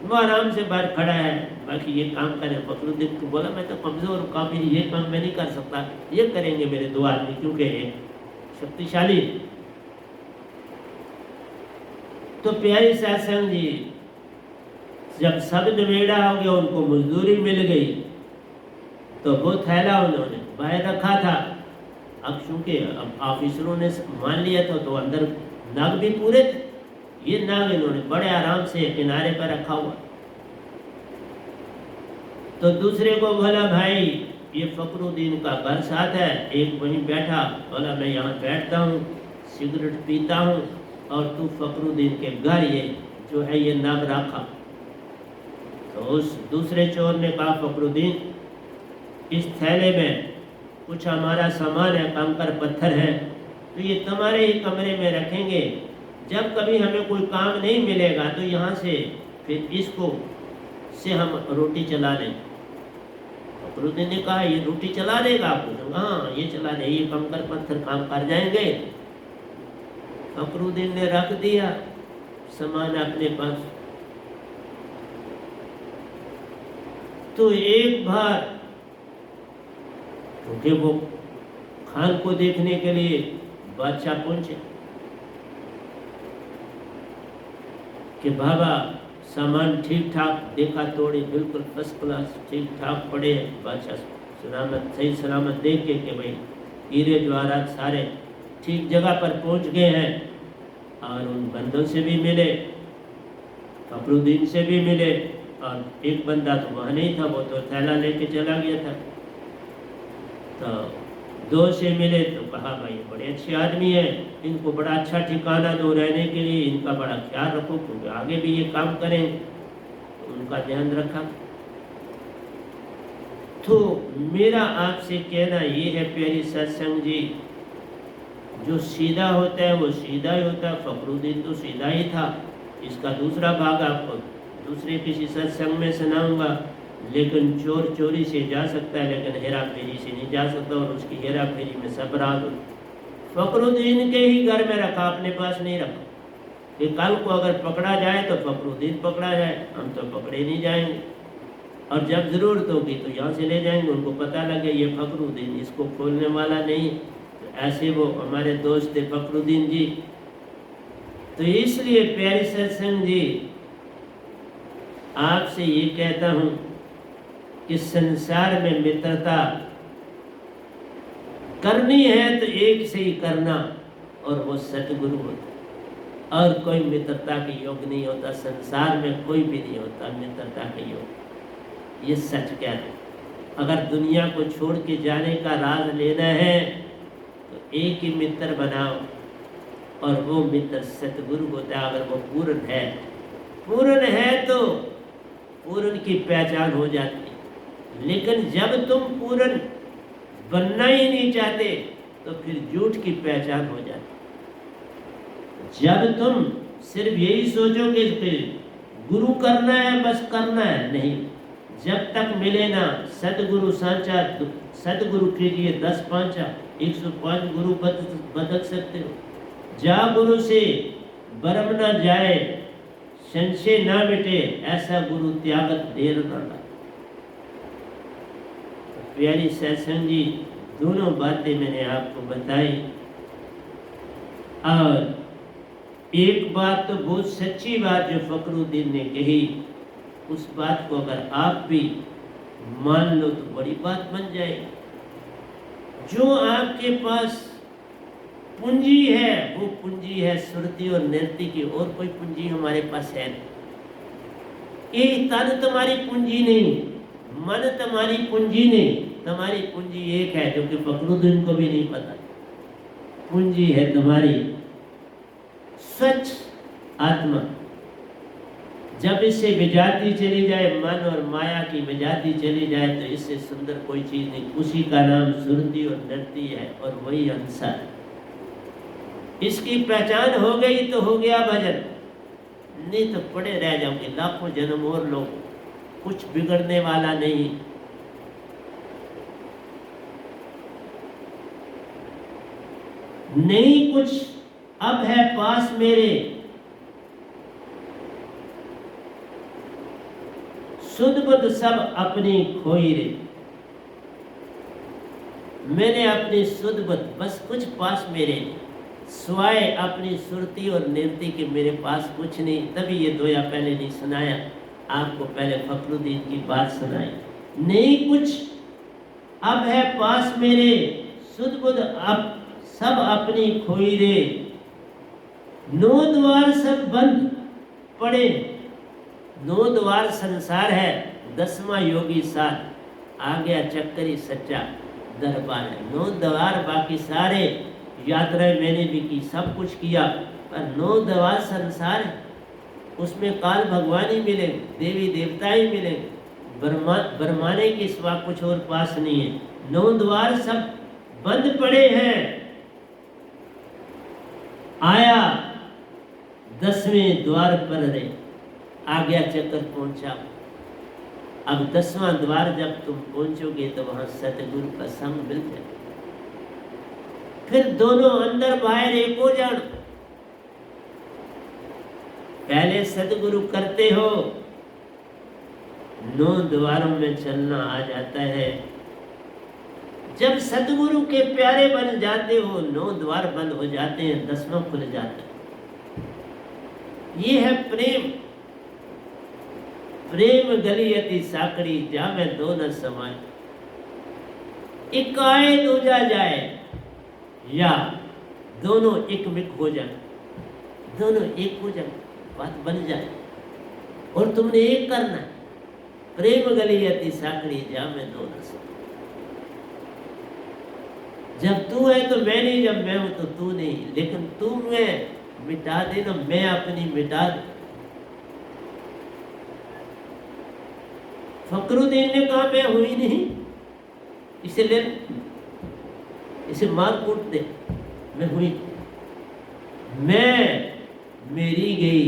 वो आराम से बाहर खड़ा है, बाकी ये काम करें। फखरुद्दीन को बोला मैं तो कमजोर हूँ, काम ये काम मैं नहीं कर सकता, ये करेंगे मेरे दो आदमी, क्योंकि ये शक्तिशाली। तो प्यारी सत्संग जी, जब सब निबेड़ा हो गया, उनको मजदूरी मिल गई, तो वो थैला उन्होंने बाहर रखा था। अब चूंकि अब ऑफिसरों ने मान लिया था, तो अंदर नाग भी पूरे थे, ये नाग इन्होंने बड़े आराम से किनारे पर रखा हुआ। तो दूसरे को बोला भाई ये फखरुद्दीन का घर साथ है, एक वहीं बैठा, बोला मैं यहाँ बैठता हूँ, सिगरेट पीता हूँ, और तू फखरुद्दीन के घर ये जो है ये नाग रखा। तो उस दूसरे चोर ने कहा फखरुद्दीन इस थैले में कुछ हमारा सामान है, कंकर पत्थर है, तो ये तुम्हारे ही कमरे में रखेंगे, जब कभी हमें कोई काम नहीं मिलेगा तो यहाँ से फिर इसको से हम रोटी चला लें। फखरुद्दीन ने कहा ये रोटी चला देगा आपको? हाँ ये चला दे, ये कंकर पत्थर काम कर जाएंगे। फखरुद्दीन ने रख दिया सामान अपने पास। तो एक बार क्योंकि वो खान को देखने के लिए बादशाह पहुंचे कि बाबा सामान ठीक ठाक, देखा तोड़े बिल्कुल फर्स्ट क्लास ठीक ठाक पड़े। बादशाह सलामत सही सलामत देख के कि भाई हीरे जवाहरात सारे ठीक जगह पर पहुंच गए हैं, और उन बंदों से भी मिले, फखरुद्दीन से भी मिले, और एक बंदा तो वहाँ नहीं था, वो तो थैला लेके चला गया था। तो दो से मिले तो कहा भाई बड़े अच्छे आदमी हैं, इनको बड़ा अच्छा ठिकाना दो रहने के लिए, इनका बड़ा ख्याल रखो क्योंकि आगे भी ये काम करें, तो उनका ध्यान रखा। तो मेरा आपसे कहना ये है प्यारी सत्संग जी, जो सीधा होता है वो सीधा ही होता है। फखरुद्दीन तो सीधा ही था। इसका दूसरा भाग आपको दूसरे किसी सत्संग में सुनाऊंगा। लेकिन चोर चोरी से जा सकता है, लेकिन हेरा फेरी से नहीं जा सकता, और उसकी हेरा फेरी में सब रात फखरुद्दीन के ही घर में रखा, अपने पास नहीं रखा कि कल को अगर पकड़ा जाए तो फखरुद्दीन पकड़ा जाए, हम तो पकड़े नहीं जाएंगे, और जब जरूरत होगी तो यहाँ से ले जाएंगे। उनको पता लगे ये फखरुद्दीन इसको खोलने वाला नहीं, तो ऐसे वो हमारे दोस्त थे फखरुद्दीन जी। तो इसलिए प्यारी सत्संग जी, आपसे ये कहता हूँ कि संसार में मित्रता करनी है तो एक से ही करना, और वो सतगुरु होता, और कोई मित्रता के योग नहीं होता। संसार में कोई भी नहीं होता मित्रता के योग, ये सच क्या है। अगर दुनिया को छोड़ के जाने का राज लेना है तो एक ही मित्र बनाओ, और वो मित्र सतगुरु होता है। अगर वो पूर्ण है तो पूर्ण की पहचान हो जाती है। लेकिन जब तुम पूर्ण बनना ही नहीं चाहते तो फिर झूठ की पहचान हो जाती। जब तुम सिर्फ यही सोचोगे कि गुरु करना है, बस करना है, नहीं, जब तक मिले ना सदगुरु सांचा, सदगुरु कीजिए 10 पांचा, 105 गुरु बदल सकते हो। जा गुरु से बरम न जाए, संशय ना मिटे, ऐसा गुरु त्यागत देर न लाए। प्यारी सत्संग जी, दोनों बातें मैंने आपको बताई, और एक बात तो बहुत सच्ची बात जो फखरुद्दीन ने कही, उस बात को अगर आप भी मान लो तो बड़ी बात बन जाएगी। जो आपके पास पूंजी है वो पूंजी है सुरती और नृत्य की, और कोई पूंजी हमारे पास है नहीं। ये तन तुम्हारी पूंजी नहीं, मन तुम्हारी पूंजी नहीं, तुम्हारी पूंजी एक है जो कि फखरुद्दीन को भी नहीं पता। पूंजी है तुम्हारी स्वच्छ आत्मा। जब इससे विजाती चली जाए, मन और माया की विजाती चली जाए, तो इससे सुंदर कोई चीज नहीं। उसी का नाम सुरती और नृत्य है, और वही अंसा है। इसकी पहचान हो गई तो हो गया भजन, नहीं तो पड़े रह जाओगे लाखों जन्म और लोग, कुछ बिगड़ने वाला नहीं। नहीं कुछ अब है पास मेरे, सुध बुध सब अपनी खोई रे। मैंने अपनी सुध बुध, बस कुछ पास मेरे, स्वाय अपनी सुरती और नृत्य के मेरे पास कुछ नहीं। तभी ये दोया पहले नहीं सुनाया आपको, पहले फखरुद्दीन की बात सुनाई। नहीं कुछ अब है पास मेरे, सुध बुध अब सब अपनी खोई रे। नौ द्वार सब बंद पड़े, नौ द्वार संसार है, 10वां योगी साथ आ गया चक्करी सच्चा दरबार है। 9 द्वार बाकी सारे यात्राएं मैंने भी की, सब कुछ किया, पर 9 द्वार संसार है, उसमें काल भगवान ही मिलेंगे, देवी देवता ही मिलेंगे, बरमाने के सिवा कुछ और पास नहीं है। 9 द्वार सब बंद पड़े हैं, आया 10वें द्वार पर रे। आ गया चक्कर पहुंचा। अब 10वां द्वार जब तुम पहुंचोगे तो वहां सतगुरु का संग मिल जाए, फिर दोनों अंदर बाहर एक हो जान। पहले सतगुरु करते हो, 9 द्वारों में चलना आ जाता है। जब सतगुरु के प्यारे बन जाते हो, 9 द्वार बंद हो जाते हैं, 10वां खुल जाता है। ये है प्रेम। प्रेम गली अति साकड़ी, जामे दो न समाए। एक आए दूजा जाए, या दोनों एक मिक हो जाए, दोनों एक हो जाए, बात बन जाए, और तुमने एक करना है। प्रेम गली अति साकड़ी, जामे दो न समाए। जब तू है तो मैं नहीं, जब मैं हूं तो तू नहीं, लेकिन तू मैं मिटा देना, मैं अपनी मिटा दे। फखरुद्दीन ने कहा मैं हुई नहीं, इसे ले, इसे मार कूट दे, मैं हुई, मैं मेरी गई,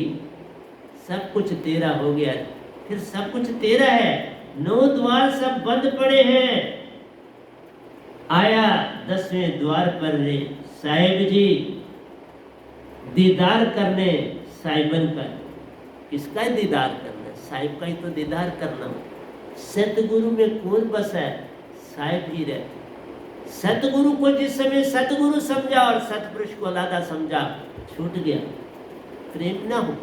सब कुछ तेरा हो गया। फिर सब कुछ तेरा है, 9 द्वार सब बंद पड़े हैं, आया 10वें द्वार पर रे। साहिब जी दीदार करने साहिबन का, किसका दीदार करना? साहिब का ही तो दीदार करना हो। सतगुरु में कौन बसा है? साहिब ही रहते। सतगुरु को जिस समय सतगुरु समझा और सतपुरुष को अलादा समझा, छूट गया, प्रेम ना हो।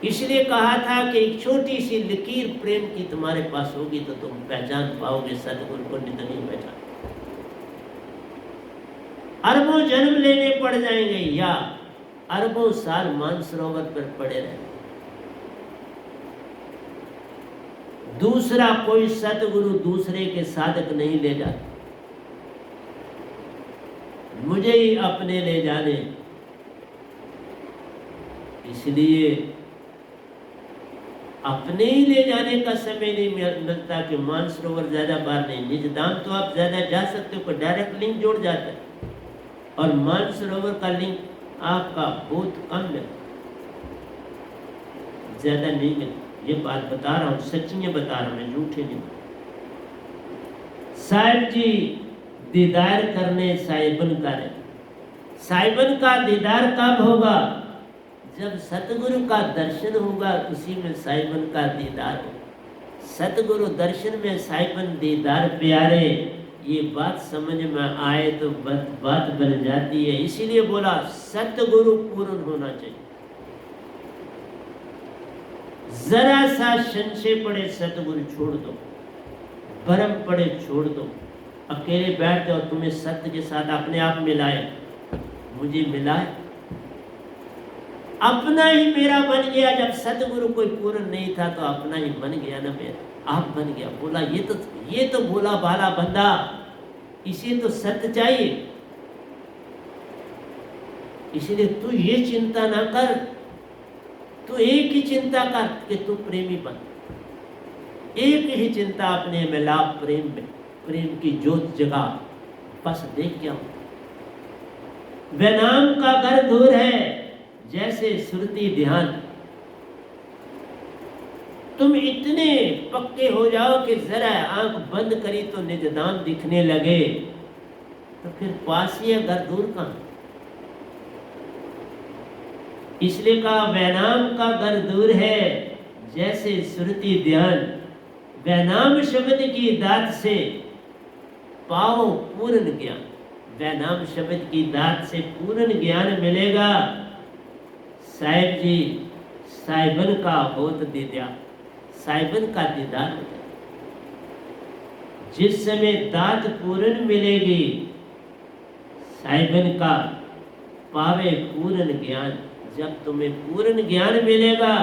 इसलिए कहा था कि एक छोटी सी लकीर प्रेम की तुम्हारे पास होगी तो तुम पहचान पाओगे सतगुरु को, नहीं तो नहीं पहचान। अरबों जन्म लेने पड़ जाएंगे, या अरबों साल मानसरोवर पर पड़े रहे। दूसरा कोई सतगुरु दूसरे के साधक नहीं ले जाता, मुझे ही अपने ले जाने। इसलिए अपने ही ले जाने का समय नहीं मिलता कि मानसरोवर ज्यादा बार नहीं। निजधाम तो आप ज्यादा जा सकते हो, डायरेक्ट लिंक जुड़ जाता है, और मानसरोवर का लिंक आपका बहुत कम है, ज्यादा नहीं मिलता। ये बात बता रहा हूँ, सच्ची बता रहा हूँ मैं, झूठे नहीं। साहिब जी दीदार करने साहिबन का रहे। साहिबन का दीदार कब होगा? जब सतगुरु का दर्शन होगा, उसी में साहिबन का दीदार हो। सतगुरु दर्शन में साहिबन दीदार प्यारे, ये बात समझ में आए तो बात बन जाती है। इसीलिए बोला सतगुरु पूर्ण होना चाहिए। जरा सा संशय पड़े सतगुरु छोड़ दो, भ्रम पड़े छोड़ दो, अकेले बैठ जाओ, तुम्हें सत्य के साथ अपने आप मिलाए, मुझे मिलाए, अपना ही मेरा बन गया। जब सतगुरु कोई पूर्ण नहीं था तो अपना ही बन गया ना मेरा, आप बन गया। बोला ये तो भोला भाला बंदा, इसे तो सत्य चाहिए, इसलिए तू ये चिंता ना कर, तू एक ही चिंता कर कि तू प्रेमी बन। एक ही चिंता अपने में लाभ, प्रेम में, प्रेम की ज्योत जगा, बस देख क्या होता। वह नाम का घर दूर है जैसे सुरती ध्यान। तुम इतने पक्के हो जाओ कि जरा आंख बंद करी तो निज धाम दिखने लगे, तो फिर पास ही है, घर दूर कहां। इसलिए कहा वह नाम का घर दूर है जैसे सुरती ध्यान। वह नाम शब्द की दात से पाओ पूर्ण ज्ञान। वह नाम शब्द की दात से पूर्ण ज्ञान मिलेगा। साहिब जी साहिबन का होत दीदार, साहिबन का दीदार हो जाए। जिस समय दात पूर्ण मिलेगी साहिबन का, पावे पूर्ण ज्ञान। जब तुम्हें पूर्ण ज्ञान मिलेगा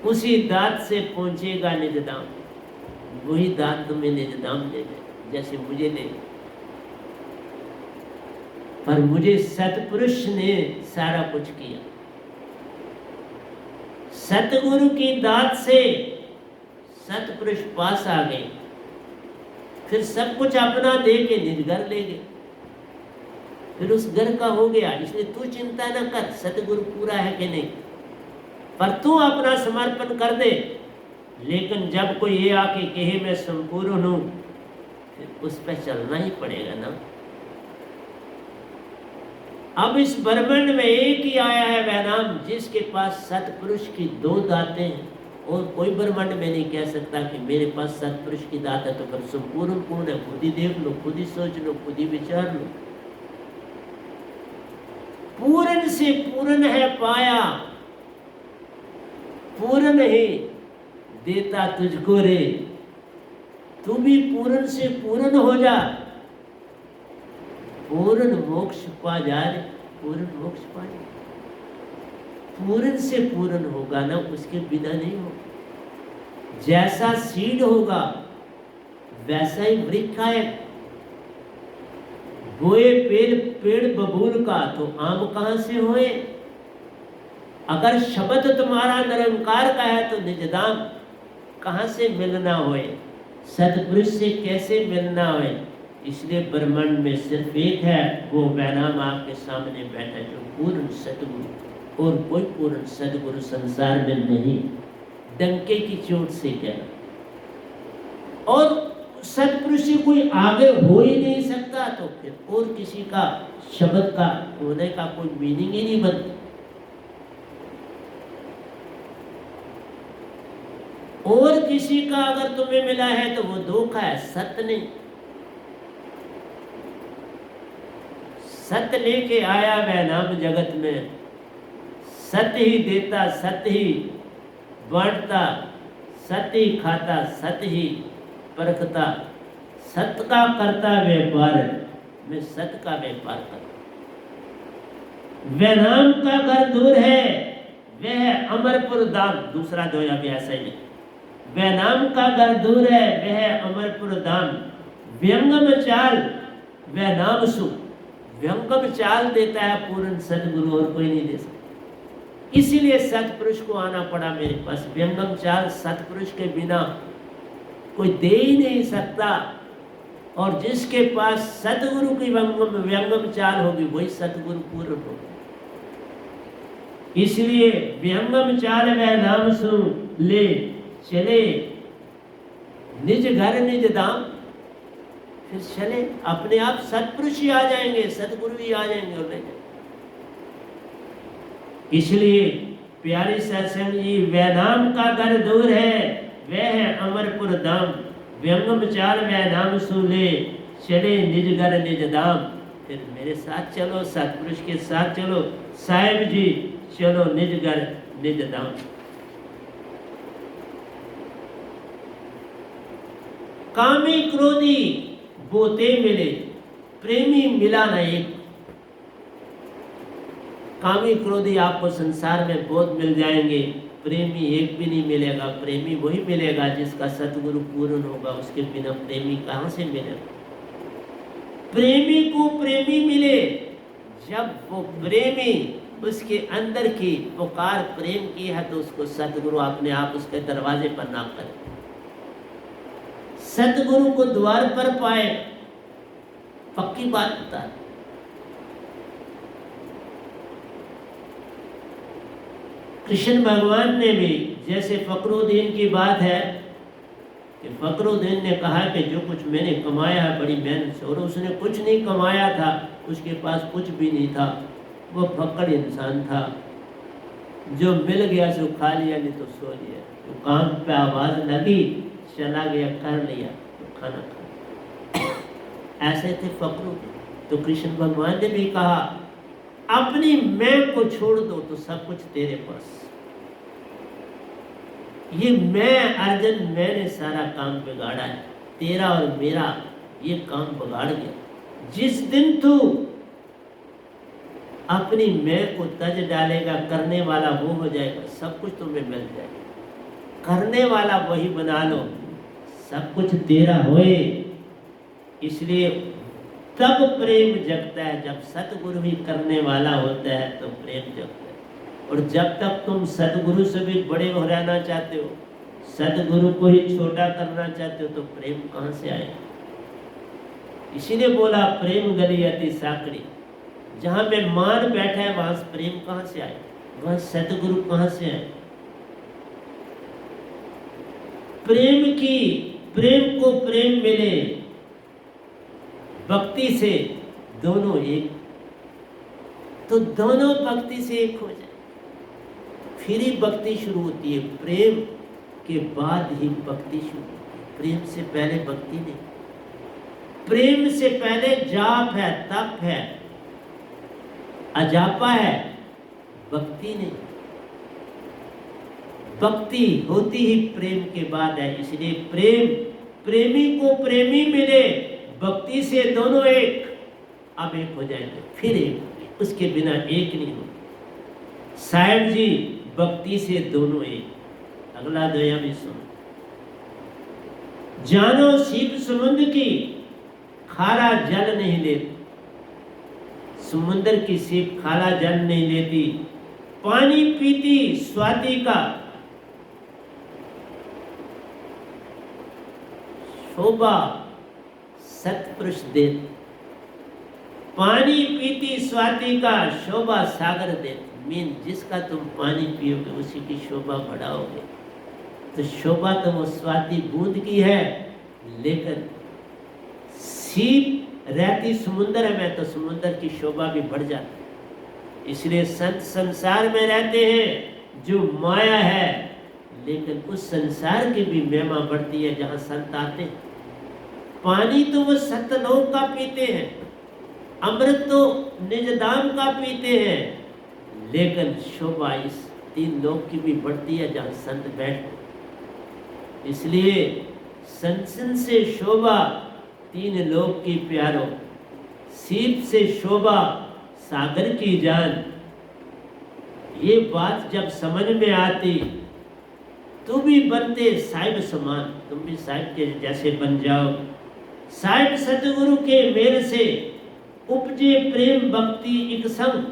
उसी दात से पहुंचेगा निज धाम, वही दात तुम्हें निज धाम ले जाए, जैसे मुझे ले। पर मुझे सतपुरुष ने सारा कुछ किया। सतगुरु की दात से सतपुरुष पास आ गए, फिर सब कुछ अपना दे के निज घर ले गए, फिर उस घर का हो गया। इसलिए तू चिंता न कर सतगुरु पूरा है कि नहीं, पर तू अपना समर्पण कर दे। लेकिन जब कोई ये आके कहे मैं संपूर्ण हूं, फिर उस पर चलना ही पड़ेगा ना। अब इस ब्रह्मांड में एक ही आया है वह नाम, जिसके पास सतपुरुष की दो दातें हैं। और कोई ब्रह्मांड में नहीं कह सकता कि मेरे पास सतपुरुष की दात है तो फिर संपूर्ण कौन है। खुद ही देख लो, खुद ही सोच लो, खुद ही विचार लो। पूर्ण से पूर्ण है पाया, पूर्ण ही देता तुझको रे। तू भी पूर्ण से पूर्ण हो जा, पूर्ण मोक्ष पा जा रे, पूर्ण मोक्ष पा जा। पूर्ण से पूर्ण होगा ना, उसके बिना नहीं होगा। जैसा सीड होगा वैसा ही वृक्ष आएगा। बोए पेड़ बबूल का तो आम कहां से होए। अगर शब्द तुम्हारा निरंकार का है तो निजदाम कहां से मिलना होए, सतपुरुष से कैसे मिलना होए। इसलिए ब्रह्मांड में सिर्फ एक है, वो वैनाम आपके सामने बैठा जो पूर्ण सतगुरु, और कोई पूर्ण सतगुरु संसार में नहीं। डंके की चोट से कहना। और सतपुरुष से कोई आगे हो ही नहीं सकता, तो फिर और किसी का शब्द का होने का कोई मीनिंग ही नहीं बनता। और किसी का अगर तुम्हें मिला है तो वो धोखा है, सत्य नहीं। सत्य लेके आया वह नाम जगत में, सत्य ही देता, सत्य ही बांटता, सत्य ही खाता, सत्य ही परखता। सत्य का करता व्यापार, मैं सत्य का व्यापार करता। वह नाम का घर दूर है, वह अमरपुर धाम। दूसरा दो अभी ऐसा ही। वह नाम का घर दूर है, वह अमरपुर धाम। व्यंगम चाल वह नाम सु। व्यंगम चाल देता है पूर्ण सदगुरु, और कोई नहीं दे सकता। इसीलिए सतपुरुष को आना पड़ा मेरे पास। व्यंगम चाल सतपुरुष के बिना कोई दे ही नहीं सकता। और जिसके पास सतगुरु की व्यंगम चाल होगी वही सतगुरु पूर्ण होगा। इसलिए व्यंगम चाल वह नाम सु ले चले निज घर निज धाम। फिर चले, अपने आप सतपुरुष ही आ जाएंगे, सतगुरु ही आ जाएंगे और ले जाएंगे। इसलिए प्यारे सत्संग जी, वह नाम का घर दूर है, वह है अमरपुर धाम। व्यंगम चाल वह नाम सुले, चले निज घर निज धाम। फिर मेरे साथ चलो, सतपुरुष के साथ चलो। साहिब जी चलो निज घर निज धाम। कामी क्रोधी बोते मिले, प्रेमी मिला न एक। कामी क्रोधी आपको संसार में बहुत मिल जाएंगे, प्रेमी एक भी नहीं मिलेगा। प्रेमी वही मिलेगा जिसका सतगुरु पूर्ण होगा, उसके बिना प्रेमी कहाँ से मिलेगा। प्रेमी को प्रेमी मिले जब वो प्रेमी उसके अंदर की पुकार प्रेम की है, तो उसको सतगुरु अपने आप उसके दरवाजे पर ना करे। सतगुरु को द्वार पर पाए, पक्की बात बता। कृष्ण भगवान ने भी, जैसे फकरुद्दीन की बात है कि फकरुद्दीन ने कहा कि जो कुछ मैंने कमाया है बड़ी मेहनत से, और उसने कुछ नहीं कमाया था, उसके पास कुछ भी नहीं था, वो फक्कड़ इंसान था। जो मिल गया सो खा लिया, नहीं तो सो लिया। तो काम पे आवाज लगी, चला गया, कर लिया तो खाना खा। ऐसे थे फकरुद्दीन। तो कृष्ण भगवान ने भी कहा अपनी मैं को छोड़ दो तो सब कुछ तेरे पास। ये मैं अर्जुन, मैंने सारा काम बिगाड़ा है, तेरा और मेरा ये काम बिगाड़ गया। जिस दिन तू अपनी मैं को तज डालेगा, करने वाला वो हो जाएगा, सब कुछ तुम्हें मिल जाएगा। करने वाला वही बना लो, सब कुछ तेरा होए। इसलिए तब प्रेम जगता है, जब सतगुरु ही करने वाला होता है तो प्रेम जगता है। और जब तक तुम सतगुरु से भी बड़े हो रहना चाहते हो, सतगुरु को ही छोटा करना चाहते हो, तो प्रेम कहाँ से आएगा। इसीलिए बोला प्रेम गली अति साकड़ी। जहाँ पे मान बैठा है वहां प्रेम कहाँ से आए, वहां सतगुरु कहाँ से आए। प्रेम को प्रेम मिले, भक्ति से दोनों एक, तो दोनों भक्ति से एक हो जाए, फिर ही भक्ति शुरू होती है। प्रेम के बाद ही भक्ति शुरू होती है, प्रेम से पहले भक्ति नहीं। प्रेम से पहले जाप है, तप है, अजापा है, भक्ति नहीं। भक्ति होती ही प्रेम के बाद है। इसलिए प्रेमी को प्रेमी मिले, भक्ति से दोनों एक, अब एक हो जाएंगे, फिर एक, उसके बिना एक नहीं हो। साहेब जी भक्ति से दोनों एक। अगला दोया भी सुनो। जानो सीप समुद्र की, खारा जल नहीं लेती। समुद्र की सीप खारा जल नहीं लेती, पानी पीती स्वाति का, शोभा सतपुरुष देती। पानी पीती स्वाति का, शोभा सागर देती। मीन जिसका तुम पानी पियोगे उसी की शोभा बढ़ाओगे। तो शोभा तो वो स्वाति बूंद की है, लेकिन सीप रहती समुद्र में तो समुद्र की शोभा भी बढ़ जाती। इसलिए संत संसार में रहते हैं जो माया है, लेकिन उस संसार की भी महिमा बढ़ती है जहाँ संत आते हैं। पानी तो वो सतलोक का पीते हैं, अमृत तो निजधाम का पीते हैं, लेकिन शोभा इस तीन लोक की भी बढ़ती है जहाँ संत बैठते। इसलिए संसन से शोभा तीन लोक की प्यारो, सीप से शोभा सागर की जान। ये बात जब समझ में आती, तुम भी बनते साहिब समान, तुम भी साहिब के जैसे बन जाओ। साहिब सतगुरु के मेल से उपजे प्रेम भक्ति एक संग।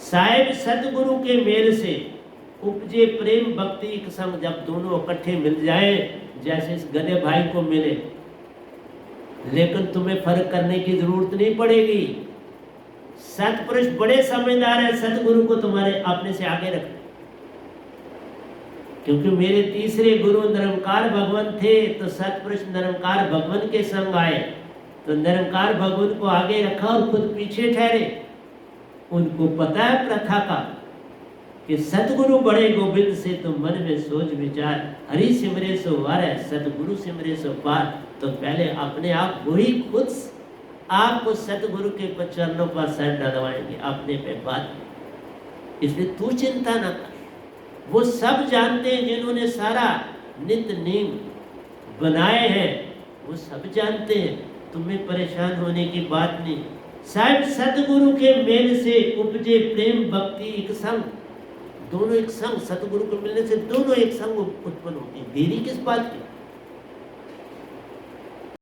साहिब सतगुरु के मेल से उपजे प्रेम भक्ति एक संग। जब दोनों इकट्ठे मिल जाए, जैसे इस गधे भाई को मिले, लेकिन तुम्हें फर्क करने की जरूरत नहीं पड़ेगी। सतपुरुष बड़े समझदार है, सतगुरु को तुम्हारे अपने से आगे रखते। क्योंकि मेरे तीसरे गुरु निरंकार भगवान थे, तो सतपुरुष निरंकार भगवान के संग आए, तो निरंकार भगवान को आगे रखा और खुद पीछे ठहरे। उनको पता है प्रथा का कि सतगुरु बड़े गोविंद से तो मन में सोच विचार, हरि सिमरे सो वार है, सतगुरु सिमरे सो पार। तो पहले अपने आप वही खुद आपको सतगुरु के चरणों पर सर डलवाएंगे अपने पे बात। इसलिए तू चिंता ना कर, वो सब जानते हैं जिन्होंने सारा नित्य नेम बनाए हैं वो सब जानते हैं, तुम्हें परेशान होने की बात नहीं। साहब सतगुरु के मेल से उपजे प्रेम भक्ति एक संग, दोनों एक संग, सतगुरु को मिलने से दोनों एक संग उत्पन्न होती है। देरी किस बात की?